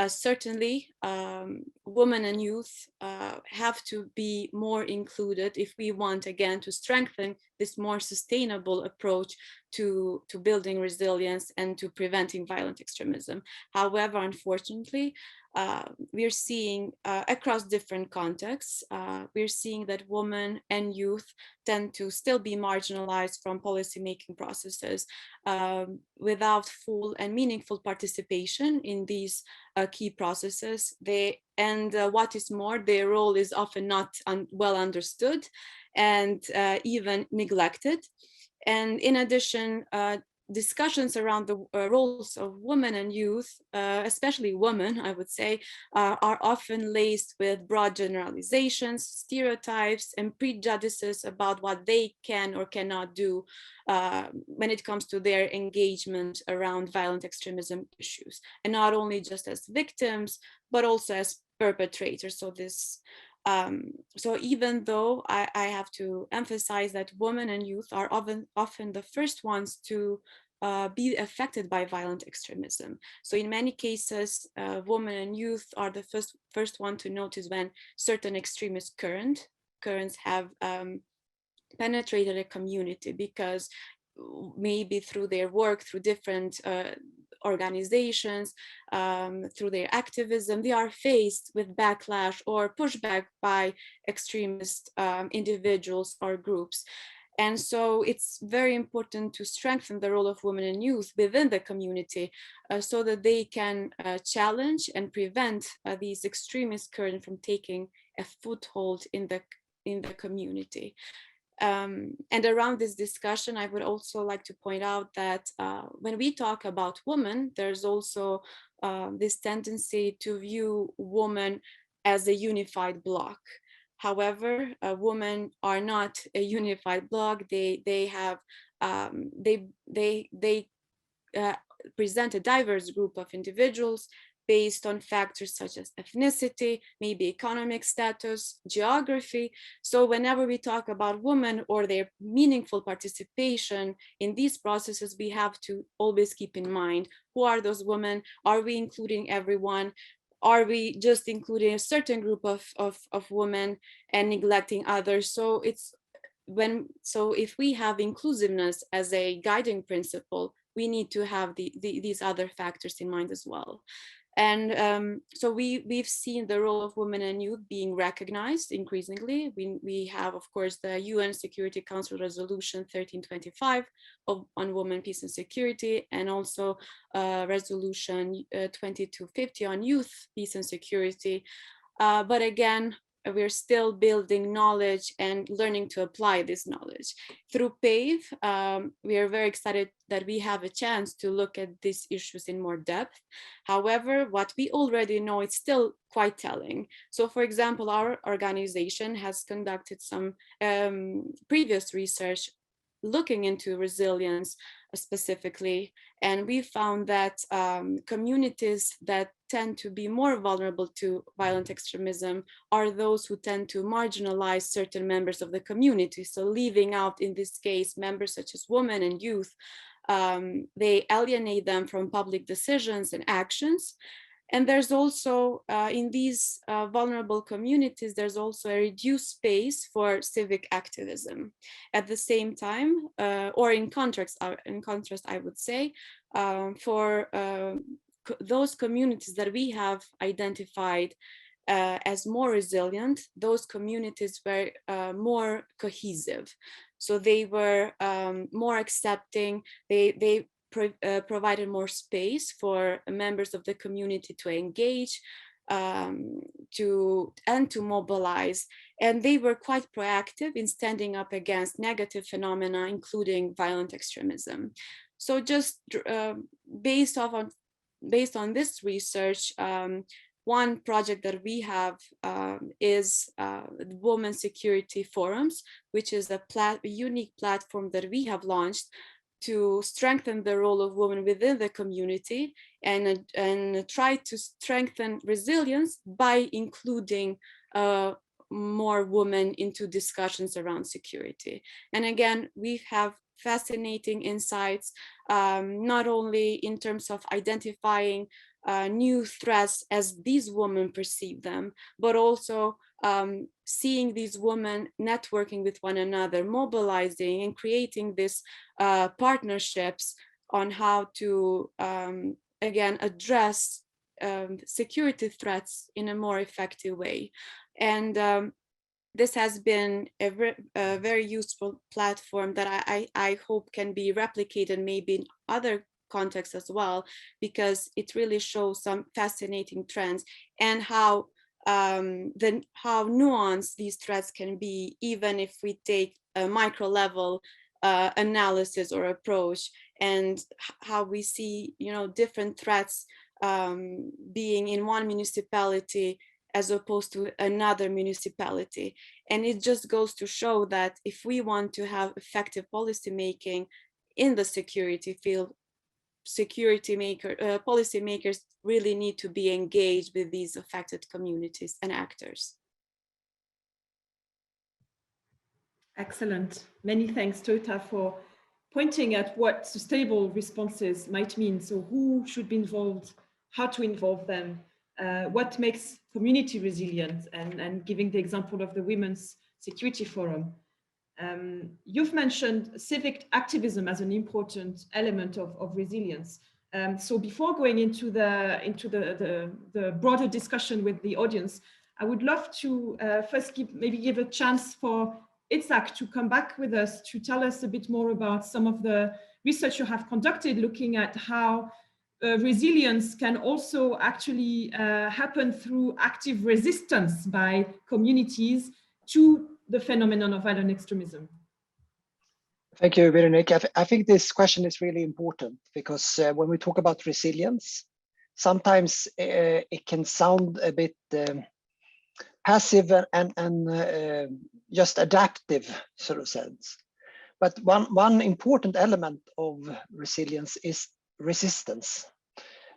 certainly women and youth have to be more included if we want, again, to strengthen this more sustainable approach to building resilience and to preventing violent extremism. However, unfortunately, we're seeing across different contexts, we're seeing that women and youth tend to still be marginalized from policymaking processes without full and meaningful participation in these key processes. What is more, their role is often not well understood and even neglected. And in addition, discussions around the roles of women and youth, especially women, I would say, are often laced with broad generalizations, stereotypes, and prejudices about what they can or cannot do when it comes to their engagement around violent extremism issues, and not only just as victims, but also as perpetrators. So even though I have to emphasize that women and youth are often the first ones to be affected by violent extremism. So in many cases, women and youth are the first one to notice when certain extremist currents have penetrated a community, because maybe through their work, through different organizations, through their activism, they are faced with backlash or pushback by extremist individuals or groups. And so it's very important to strengthen the role of women and youth within the community so that they can challenge and prevent these extremist currents from taking a foothold in the community. And around this discussion, I would also like to point out that when we talk about women, there's also this tendency to view women as a unified bloc. However, women are not a unified bloc. They present a diverse group of individuals based on factors such as ethnicity, maybe economic status, geography. So whenever we talk about women or their meaningful participation in these processes, we have to always keep in mind, who are those women? Are we including everyone? Are we just including a certain group of women and neglecting others? So if we have inclusiveness as a guiding principle, we need to have these other factors in mind as well. And so we've seen the role of women and youth being recognized increasingly. We have, of course, the UN Security Council Resolution 1325 on women, peace and security, and also Resolution 2250 on youth, peace and security. But again, we're still building knowledge and learning to apply this knowledge. Through PAVE, we are very excited that we have a chance to look at these issues in more depth. However, what we already know is still quite telling. So for example, our organization has conducted some previous research looking into resilience specifically, and we found that communities that tend to be more vulnerable to violent extremism are those who tend to marginalize certain members of the community. So leaving out, in this case, members such as women and youth, they alienate them from public decisions and actions. And there's also, in these vulnerable communities, there's also a reduced space for civic activism. At the same time, or in contrast, I would say, for those communities that we have identified as more resilient, those communities were more cohesive. So they were more accepting, they provided more space for members of the community to engage, to mobilize, and they were quite proactive in standing up against negative phenomena, including violent extremism. So just based on this research, one project that we have is Women Security Forums, which is a unique platform that we have launched to strengthen the role of women within the community and try to strengthen resilience by including more women into discussions around security. And again, we have fascinating insights, not only in terms of identifying new threats as these women perceive them, but also seeing these women networking with one another, mobilizing and creating these partnerships on how to, again, address security threats in a more effective way. And this has been a very useful platform that I hope can be replicated maybe in other contexts as well, because it really shows some fascinating trends and how nuanced these threats can be, even if we take a micro level analysis or approach, and how we see, you know, different threats being in one municipality as opposed to another municipality. And it just goes to show that if we want to have effective policy making in the security field, policymakers really need to be engaged with these affected communities and actors. Excellent. Many thanks, Tota, for pointing at what sustainable responses might mean. So who should be involved, how to involve them, what makes community resilient, and giving the example of the Women's Security Forum. You've mentioned civic activism as an important element of resilience. So before going into the broader discussion with the audience, I would love to first give a chance for Itzhak to come back with us to tell us a bit more about some of the research you have conducted, looking at how resilience can also actually happen through active resistance by communities to the phenomenon of violent extremism. Thank you, Veronique. I think this question is really important because when we talk about resilience, sometimes it can sound a bit passive and just adaptive sort of sense. But one important element of resilience is resistance.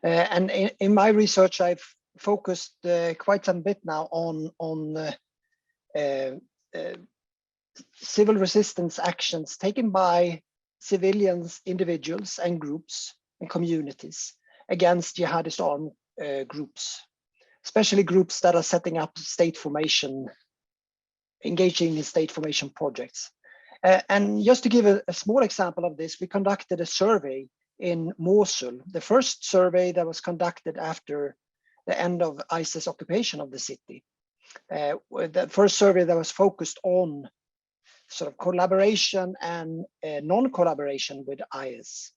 And in my research, I've focused quite some bit now on civil resistance actions taken by civilians, individuals and groups and communities against jihadist armed groups, especially groups that are setting up state formation, engaging in state formation projects. And just to give a small example of this, we conducted a survey in Mosul, the first survey that was conducted after the end of ISIS occupation of the city. The first survey that was focused on sort of collaboration and non-collaboration with IS.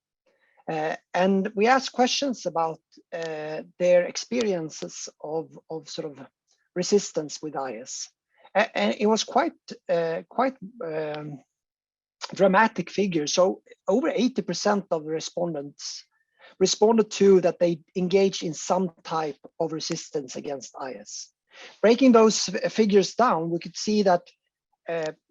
And we asked questions about their experiences of sort of resistance with IS. And it was quite dramatic figures. So over 80% of the respondents responded to that they engaged in some type of resistance against IS. Breaking those figures down, we could see that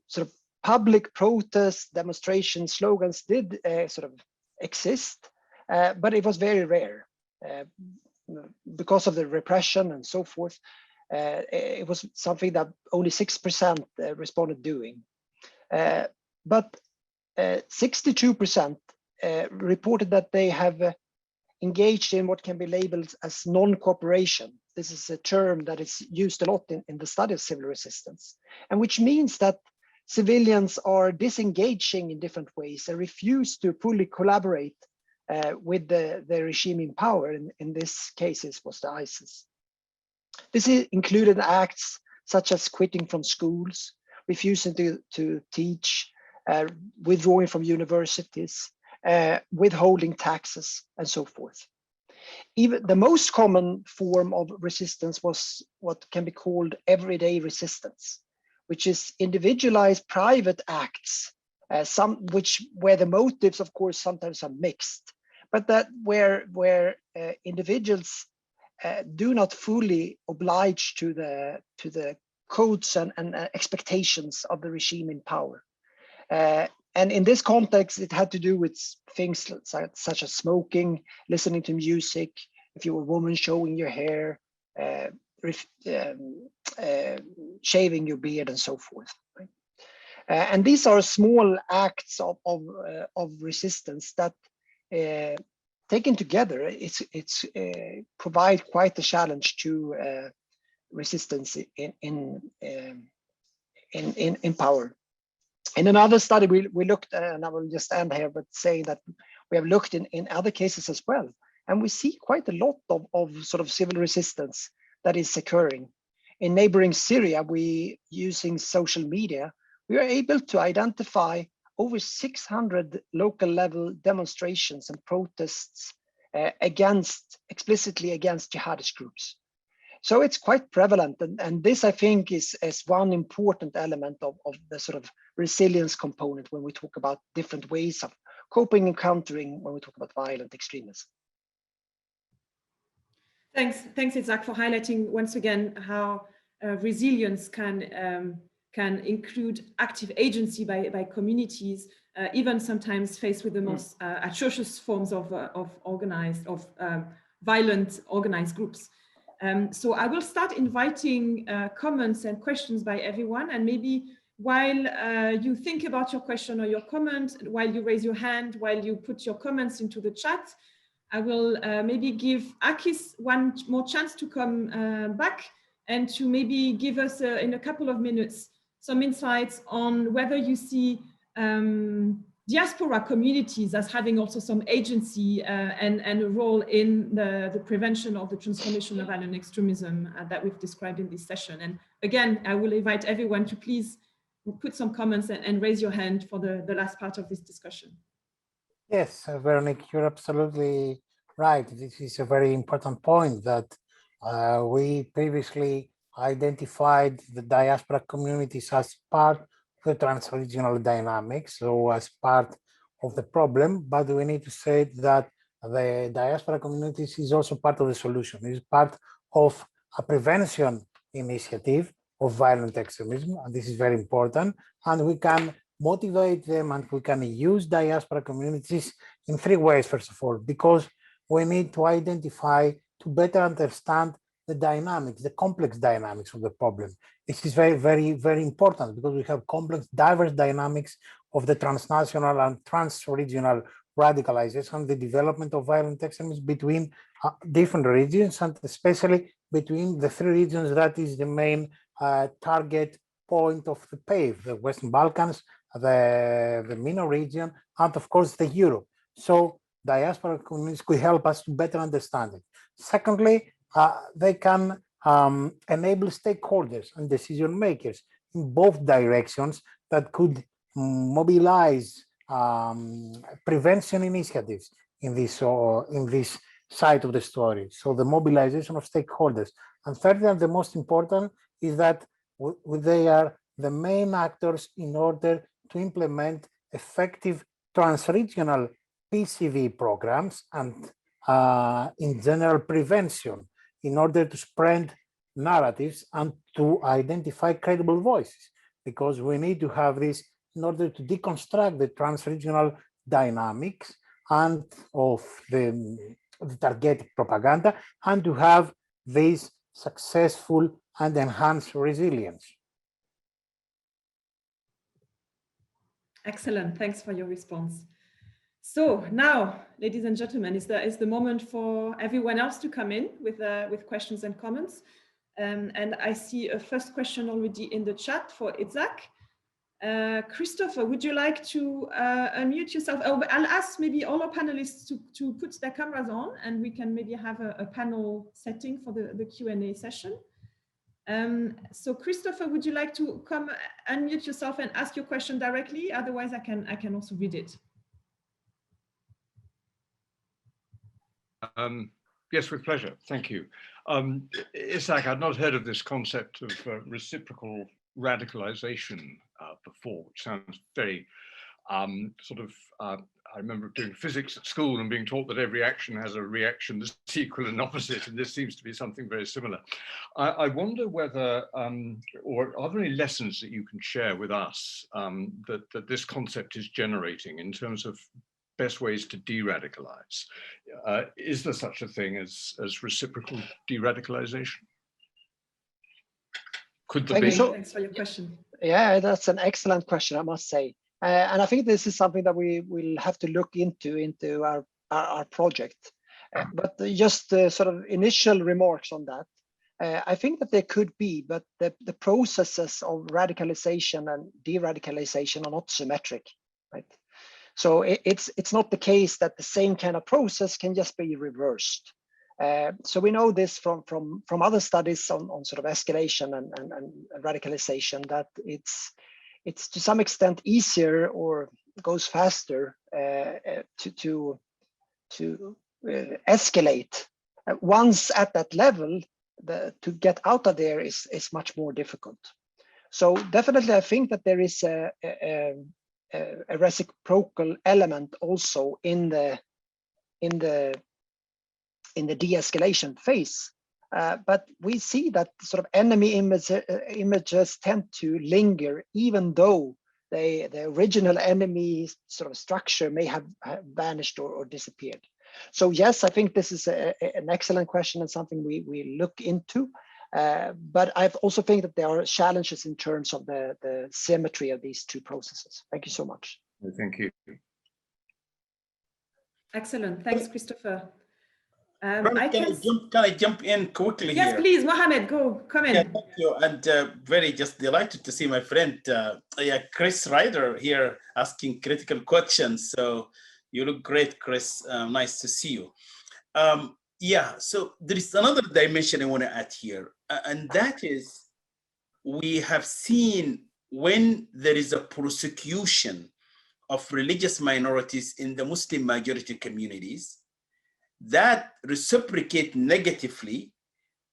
sort of public protests, demonstrations, slogans did sort of exist, but it was very rare because of the repression and so forth. It was something that only 6% responded doing. But 62% reported that they have engaged in what can be labeled as non-cooperation. This is a term that is used a lot in the study of civil resistance, and which means that civilians are disengaging in different ways and refuse to fully collaborate with the regime in power. In this case, it was the ISIS. This included acts such as quitting from schools, refusing to teach, withdrawing from universities, withholding taxes, and so forth. Even the most common form of resistance was what can be called everyday resistance, which is individualized private acts, where the motives, of course, sometimes are mixed, but that where individuals do not fully oblige to the codes and expectations of the regime in power. And in this context, it had to do with things such as smoking, listening to music, if you were a woman, showing your hair, shaving your beard, and so forth. Right? And these are small acts of resistance that, taken together, it's provide quite a challenge to resistance in power. In another study, we looked, and I will just end here, but saying that we have looked in other cases as well, and we see quite a lot of sort of civil resistance that is occurring. In neighboring Syria, using social media, we are able to identify over 600 local level demonstrations and protests explicitly against jihadist groups. So it's quite prevalent, and this, I think, is one important element of the sort of resilience component when we talk about different ways of coping and countering when we talk about violent extremism. Thanks, Isaac, for highlighting once again how resilience can include active agency by communities, even sometimes faced with the most atrocious forms of violent organized groups. So I will start inviting comments and questions by everyone, and maybe while you think about your question or your comment, while you raise your hand, while you put your comments into the chat, I will maybe give Akis one more chance to come back and to maybe give us in a couple of minutes some insights on whether you see diaspora communities as having also some agency and a role in the prevention of the transformation of violent extremism that we've described in this session. And again, I will invite everyone to please put some comments and raise your hand for the last part of this discussion. Yes, Veronique, you're absolutely right. This is a very important point that we previously identified the diaspora communities as part of the trans-regional dynamics, so as part of the problem, but we need to say that the diaspora communities is also part of the solution. It is part of a prevention initiative of violent extremism, and this is very important, and we can motivate them and we can use diaspora communities in three ways. First of all, because we need to identify to better understand the dynamics, the complex dynamics of the problem. This is very, very, very important because we have complex, diverse dynamics of the transnational and trans-regional radicalization, the development of violent extremism between different regions, and especially between the three regions that is the main target point of the PAVE, the Western Balkans, the MENA region, and of course the Europe. So diaspora communities could help us to better understand it. Secondly, they can enable stakeholders and decision makers in both directions that could mobilize prevention initiatives in this side of the story. So the mobilization of stakeholders. And thirdly, and the most important, is that they are the main actors in order to implement effective trans-regional PCV programs and in general prevention in order to spread narratives and to identify credible voices, because we need to have this in order to deconstruct the trans-regional dynamics and of the targeted propaganda, and to have this successful and enhanced resilience. Excellent, thanks for your response. So now, ladies and gentlemen, is the moment for everyone else to come in with questions and comments. And I see a first question already in the chat for Isaac. Christopher, would you like to unmute yourself? Oh, I'll ask maybe all our panelists to put their cameras on, and we can maybe have a panel setting for the Q&A session. So Christopher, would you like to come unmute yourself and ask your question directly? Otherwise, I can also read it. Yes, with pleasure. Thank you. Isaac, I'd not heard of this concept of reciprocal radicalization before, which sounds very sort of I remember doing physics at school and being taught that every action has a reaction that's equal and opposite, and this seems to be something very similar. I wonder whether, or are there any lessons that you can share with us that this concept is generating in terms of best ways to de-radicalize? Is there such a thing as reciprocal de-radicalization? Could there be? Thanks for your question. Yeah, that's an excellent question, I must say. And I think this is something that we will have to look into our project. But just sort of initial remarks on that. I think that there could be, but the processes of radicalization and de-radicalization are not symmetric, right? So it's not the case that the same kind of process can just be reversed. So we know this from other studies on sort of escalation and radicalization, that it's to some extent easier or goes faster to escalate. Once at that level, to get out of there is much more difficult. So definitely, I think that there is a reciprocal element also in the de-escalation phase. But we see that sort of enemy images tend to linger, even though the original enemy sort of structure may have vanished or disappeared. So yes, I think this is an excellent question and something we look into. But I also think that there are challenges in terms of the symmetry of these two processes. Thank you so much. Thank you. Excellent. Thanks, Christopher. Can I jump in quickly yes, here? Yes, please, Mohammed, come in. Yeah, thank you. And very just delighted to see my friend, Chris Ryder here asking critical questions. So you look great, Chris. Nice to see you. Yeah, so there is another dimension I want to add here. And that is, we have seen when there is a prosecution of religious minorities in the Muslim majority communities, that reciprocate negatively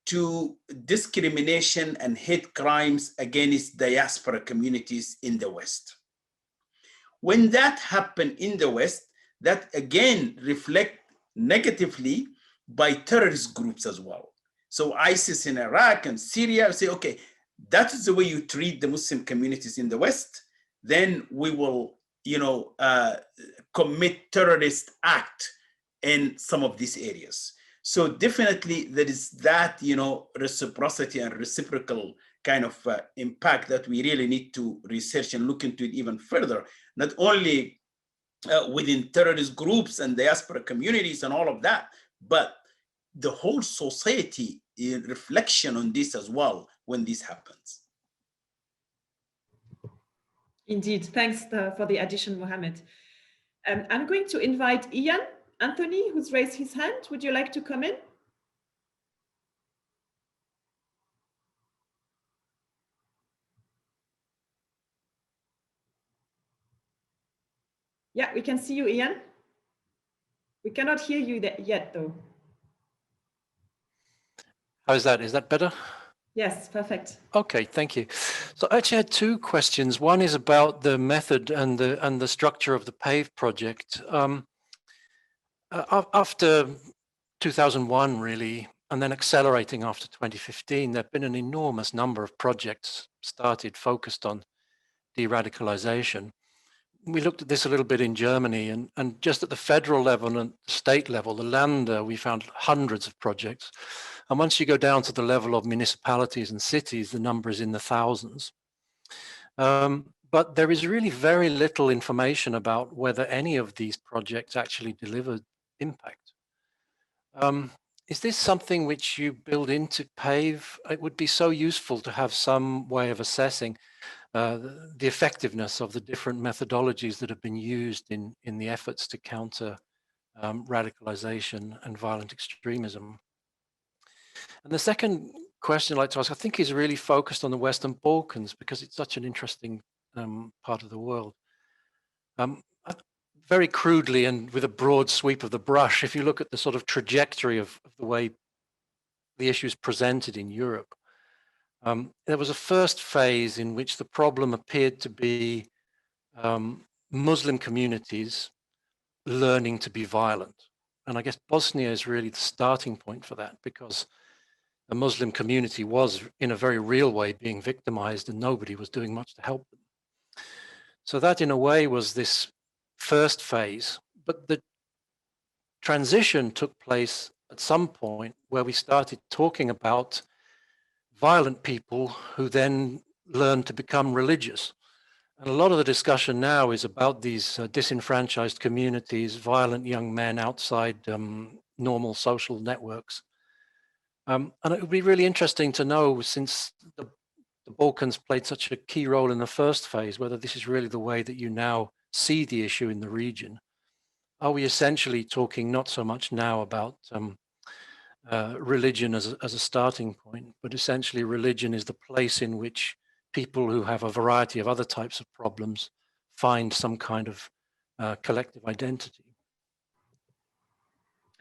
to discrimination and hate crimes against diaspora communities in the West. When that happened in the West, that again reflect negatively by terrorist groups as well. So ISIS in Iraq and Syria say, okay, that is the way you treat the Muslim communities in the West, then we will, commit terrorist act in some of these areas. So definitely there is that, reciprocity and reciprocal kind of impact that we really need to research and look into it even further, not only within terrorist groups and diaspora communities and all of that, but the whole society in reflection on this as well when this happens. Indeed, thanks for the addition, Mohammed. I'm going to invite Ian Anthony, who's raised his hand. Would you like to come in? Yeah, we can see you, Ian. We cannot hear you yet, though. How's that? Is that better? Yes, perfect. Okay, thank you. So I actually had two questions. One is about the method and the structure of the PAVE project. After 2001, really, and then accelerating after 2015, there have been an enormous number of projects started focused on de-radicalization. We looked at this a little bit in Germany, and just at the federal level and state level, the Länder, we found hundreds of projects. And once you go down to the level of municipalities and cities, the number is in the thousands. But there is really very little information about whether any of these projects actually delivered impact. Is this something which you build into PAVE? It would be so useful to have some way of assessing the effectiveness of the different methodologies that have been used in the efforts to counter radicalization and violent extremism. And the second question I'd like to ask, I think, is really focused on the Western Balkans because it's such an interesting part of the world. Very crudely and with a broad sweep of the brush, if you look at the sort of trajectory of the way the issue is presented in Europe, there was a first phase in which the problem appeared to be Muslim communities learning to be violent. And I guess Bosnia is really the starting point for that, because the Muslim community was in a very real way being victimized and nobody was doing much to help them. So that in a way was this first phase, but the transition took place at some point where we started talking about violent people who then learned to become religious. And a lot of the discussion now is about these disenfranchised communities, violent young men outside normal social networks. And it would be really interesting to know, since the Balkans played such a key role in the first phase, whether this is really the way that you now see the issue in the region. Are we essentially talking not so much now about religion as a starting point, but essentially religion is the place in which people who have a variety of other types of problems find some kind of collective identity?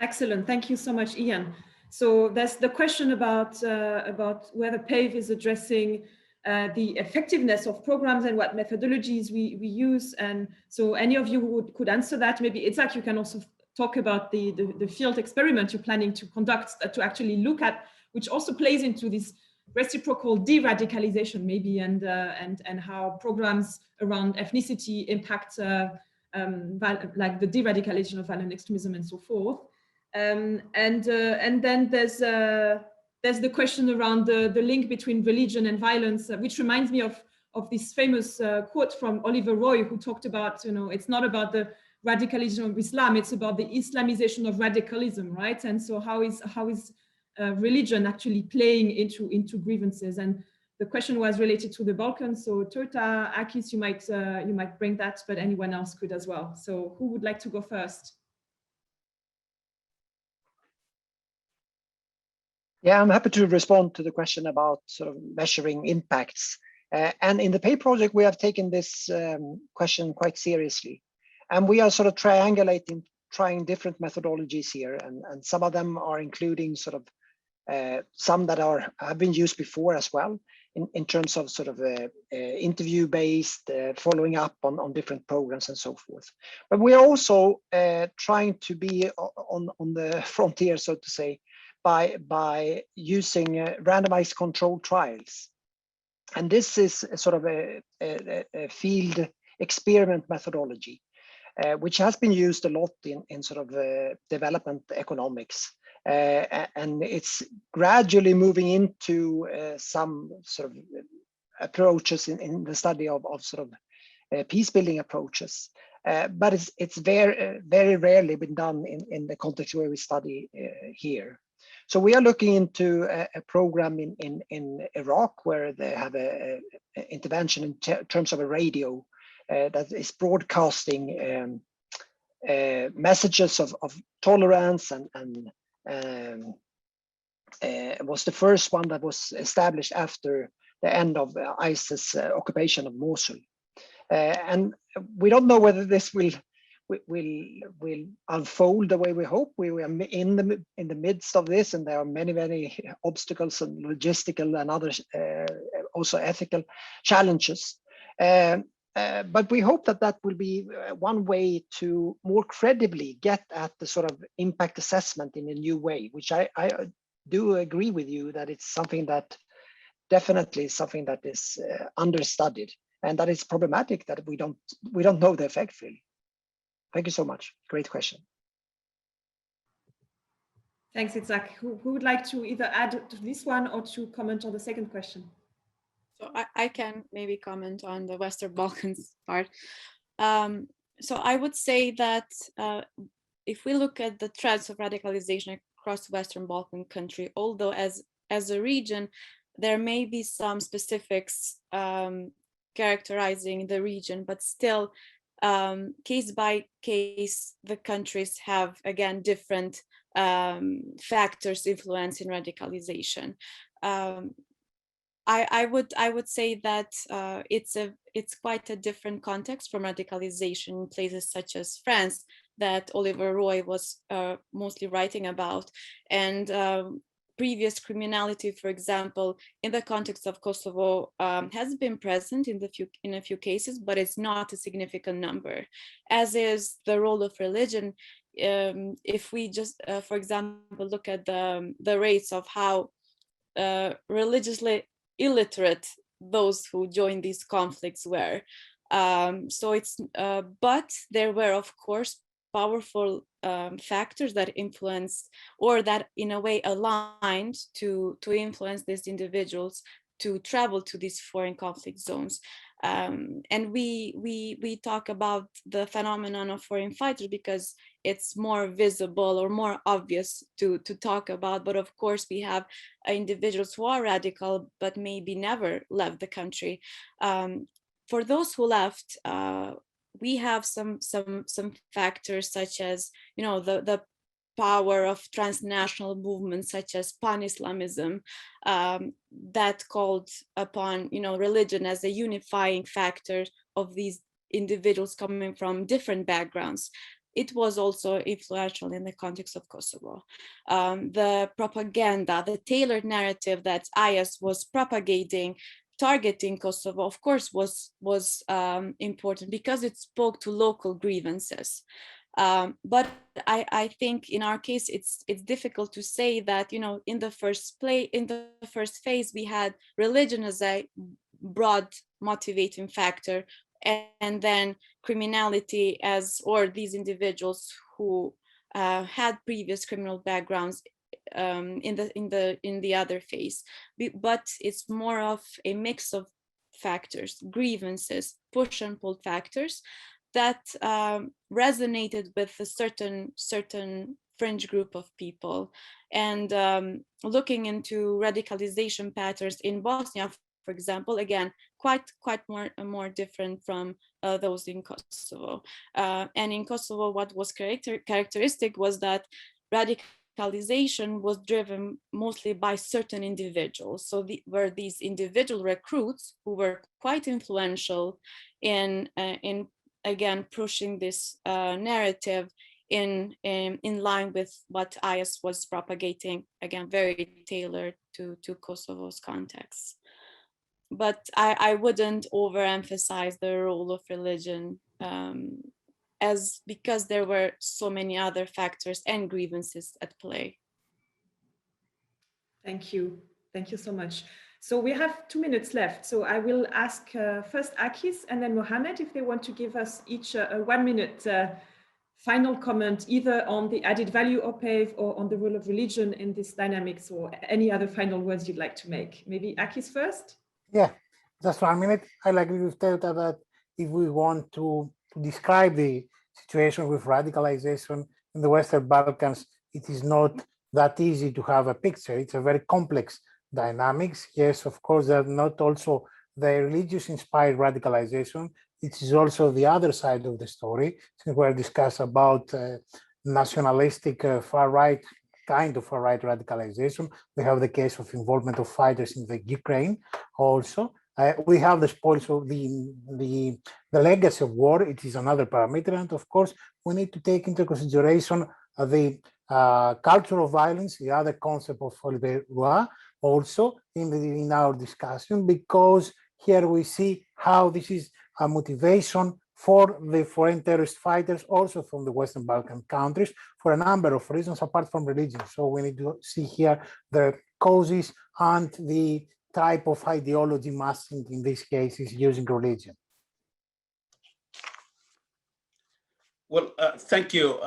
Excellent. Thank you so much, Ian. So there's the question about whether PAVE is addressing the effectiveness of programs and what methodologies we use. And so any of you who could answer that, maybe Itzhak, you can also talk about the field experiment you're planning to conduct to actually look at, which also plays into this reciprocal de-radicalization maybe, and how programs around ethnicity impact like the de-radicalization of violent extremism and so forth. And then there's the question around the link between religion and violence, which reminds me of this famous quote from Oliver Roy, who talked about, it's not about the radicalism of Islam, it's about the Islamization of radicalism, right? And so how is religion actually playing into grievances? And the question was related to the Balkans. So Tota, Akis, you might bring that, but anyone else could as well. So who would like to go first? Yeah, I'm happy to respond to the question about sort of measuring impacts. And in the PAVE project, we have taken this question quite seriously. And we are sort of triangulating, trying different methodologies here. And some of them are including sort of some that have been used before as well, in terms of sort of interview-based, following up on different programs and so forth. But we are also trying to be on the frontier, so to say, by using randomized controlled trials. And this is sort of a field experiment methodology, which has been used a lot in sort of development economics. And it's gradually moving into some sort of approaches in the study of sort of peace building approaches. But it's very, very rarely been done in the context where we study here. So we are looking into a program in Iraq, where they have a intervention in terms of a radio that is broadcasting messages of tolerance, and was the first one that was established after the end of ISIS occupation of Mosul. And we don't know whether this will unfold the way we hope. We are in the midst of this, and there are many obstacles and logistical and other also ethical challenges. But we hope that will be one way to more credibly get at the sort of impact assessment in a new way, which I do agree with you that it's something that definitely is something that is understudied, and that is problematic that we don't know the effect really. Thank you so much. Great question. Thanks, Itzhak. Who would like to either add to this one or to comment on the second question? So I can maybe comment on the Western Balkans part. So I would say that if we look at the trends of radicalization across Western Balkan country, although as a region, there may be some specifics characterizing the region, but still case by case, the countries have, again, different factors influencing radicalization. I would say that it's quite a different context from radicalization in places such as France that Oliver Roy was mostly writing about, and previous criminality, for example, in the context of Kosovo, has been present in a few cases, but it's not a significant number, as is the role of religion. If we just, for example, look at the rates of how religiously illiterate those who joined these conflicts were. So it's, but there were, of course, powerful factors that influenced, or that in a way aligned to influence these individuals to travel to these foreign conflict zones. And we talk about the phenomenon of foreign fighters because it's more visible or more obvious to talk about. But of course, we have individuals who are radical, but maybe never left the country. For those who left, we have some factors such as, you know, the power of transnational movements such as pan-Islamism, that called upon, you know, religion as a unifying factor of these individuals coming from different backgrounds. It was also influential in the context of Kosovo. The propaganda, the tailored narrative that IS was propagating, targeting Kosovo, of course, was important because it spoke to local grievances. But I think in our case, it's difficult to say that, you know, in the first phase, we had religion as a broad motivating factor, and then criminality as, or these individuals who had previous criminal backgrounds in the other phase. But it's more of a mix of factors, grievances, push and pull factors that resonated with a certain fringe group of people. And looking into radicalization patterns in Bosnia, for example, again, quite more different from those in Kosovo. And in Kosovo, what was characteristic was that radicalization was driven mostly by certain individuals. So were these individual recruits who were quite influential in again pushing this narrative in line with what IS was propagating, again very tailored to Kosovo's context. But I wouldn't overemphasize the role of religion, because there were so many other factors and grievances at play. Thank you so much. So we have 2 minutes left. So I will ask first Akis and then Mohammed if they want to give us each a 1 minute final comment, either on the added value of PAVE or on the role of religion in this dynamics, or any other final words you'd like to make. Maybe Akis first? Yeah, just 1 minute. I'll agree with Teuta that if we want to describe the situation with radicalization in the Western Balkans, it is not that easy to have a picture. It's a very complex dynamics. Yes, of course, there are not also the religious-inspired radicalization. It is also the other side of the story, since we're discussing about nationalistic far-right, kind of far-right radicalization. We have the case of involvement of fighters in the Ukraine also. We have the spoils of the legacy of war. It is another parameter. And of course, we need to take into consideration the culture of violence, the other concept of Oliver also in our discussion, because here we see how this is a motivation for the foreign terrorist fighters, also from the Western Balkan countries, for a number of reasons apart from religion. So we need to see here the causes and the type of ideology masking in these cases using religion. Well, thank you.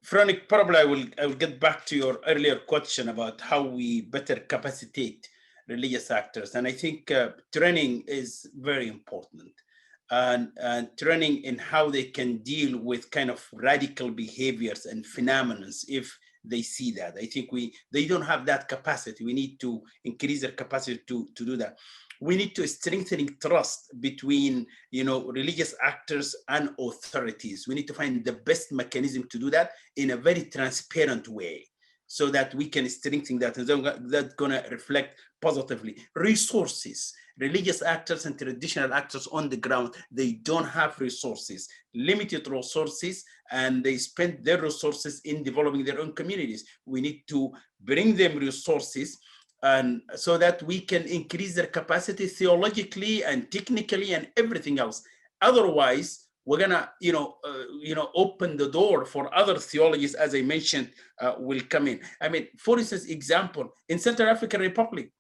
Veronica, probably I will get back to your earlier question about how we better capacitate religious actors. And I think training is very important. And training in how they can deal with kind of radical behaviors and phenomena if they see that. I think they don't have that capacity. We need to increase their capacity to do that. We need to strengthen trust between, religious actors and authorities. We need to find the best mechanism to do that in a very transparent way, so that we can strengthen that, and that's going to reflect positively. Resources religious actors and traditional actors on the ground, they don't have resources, limited resources, and they spend their resources in developing their own communities. We need to bring them resources, and so that we can increase their capacity theologically and technically and everything else. Otherwise, we're gonna, open the door for other theologies, as I mentioned, will come in. I mean, for instance, example, in Central African Republic,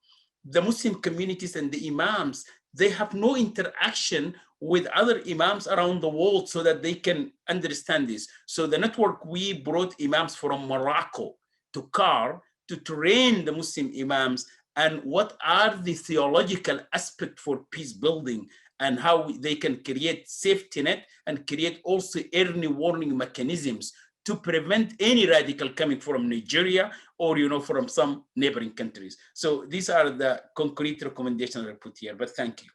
the Muslim communities and the imams, they have no interaction with other imams around the world so that they can understand this. So the network, we brought imams from Morocco to CAR to train the Muslim imams and what are the theological aspects for peace building and how they can create safety net and create also early warning mechanisms to prevent any radical coming from Nigeria or from some neighboring countries. So these are the concrete recommendations I put here, but thank you.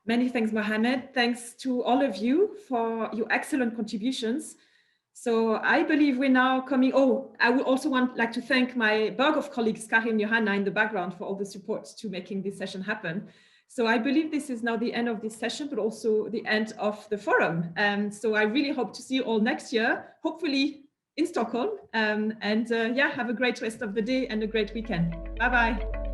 Many thanks, Mohammed. Thanks to all of you for your excellent contributions. So I believe we're now coming, I would also like to thank my Berghof colleagues, Karim, Johanna in the background for all the support to making this session happen. So I believe this is now the end of this session, but also the end of the forum. So I really hope to see you all next year, hopefully in Stockholm. Have a great rest of the day and a great weekend. Bye-bye.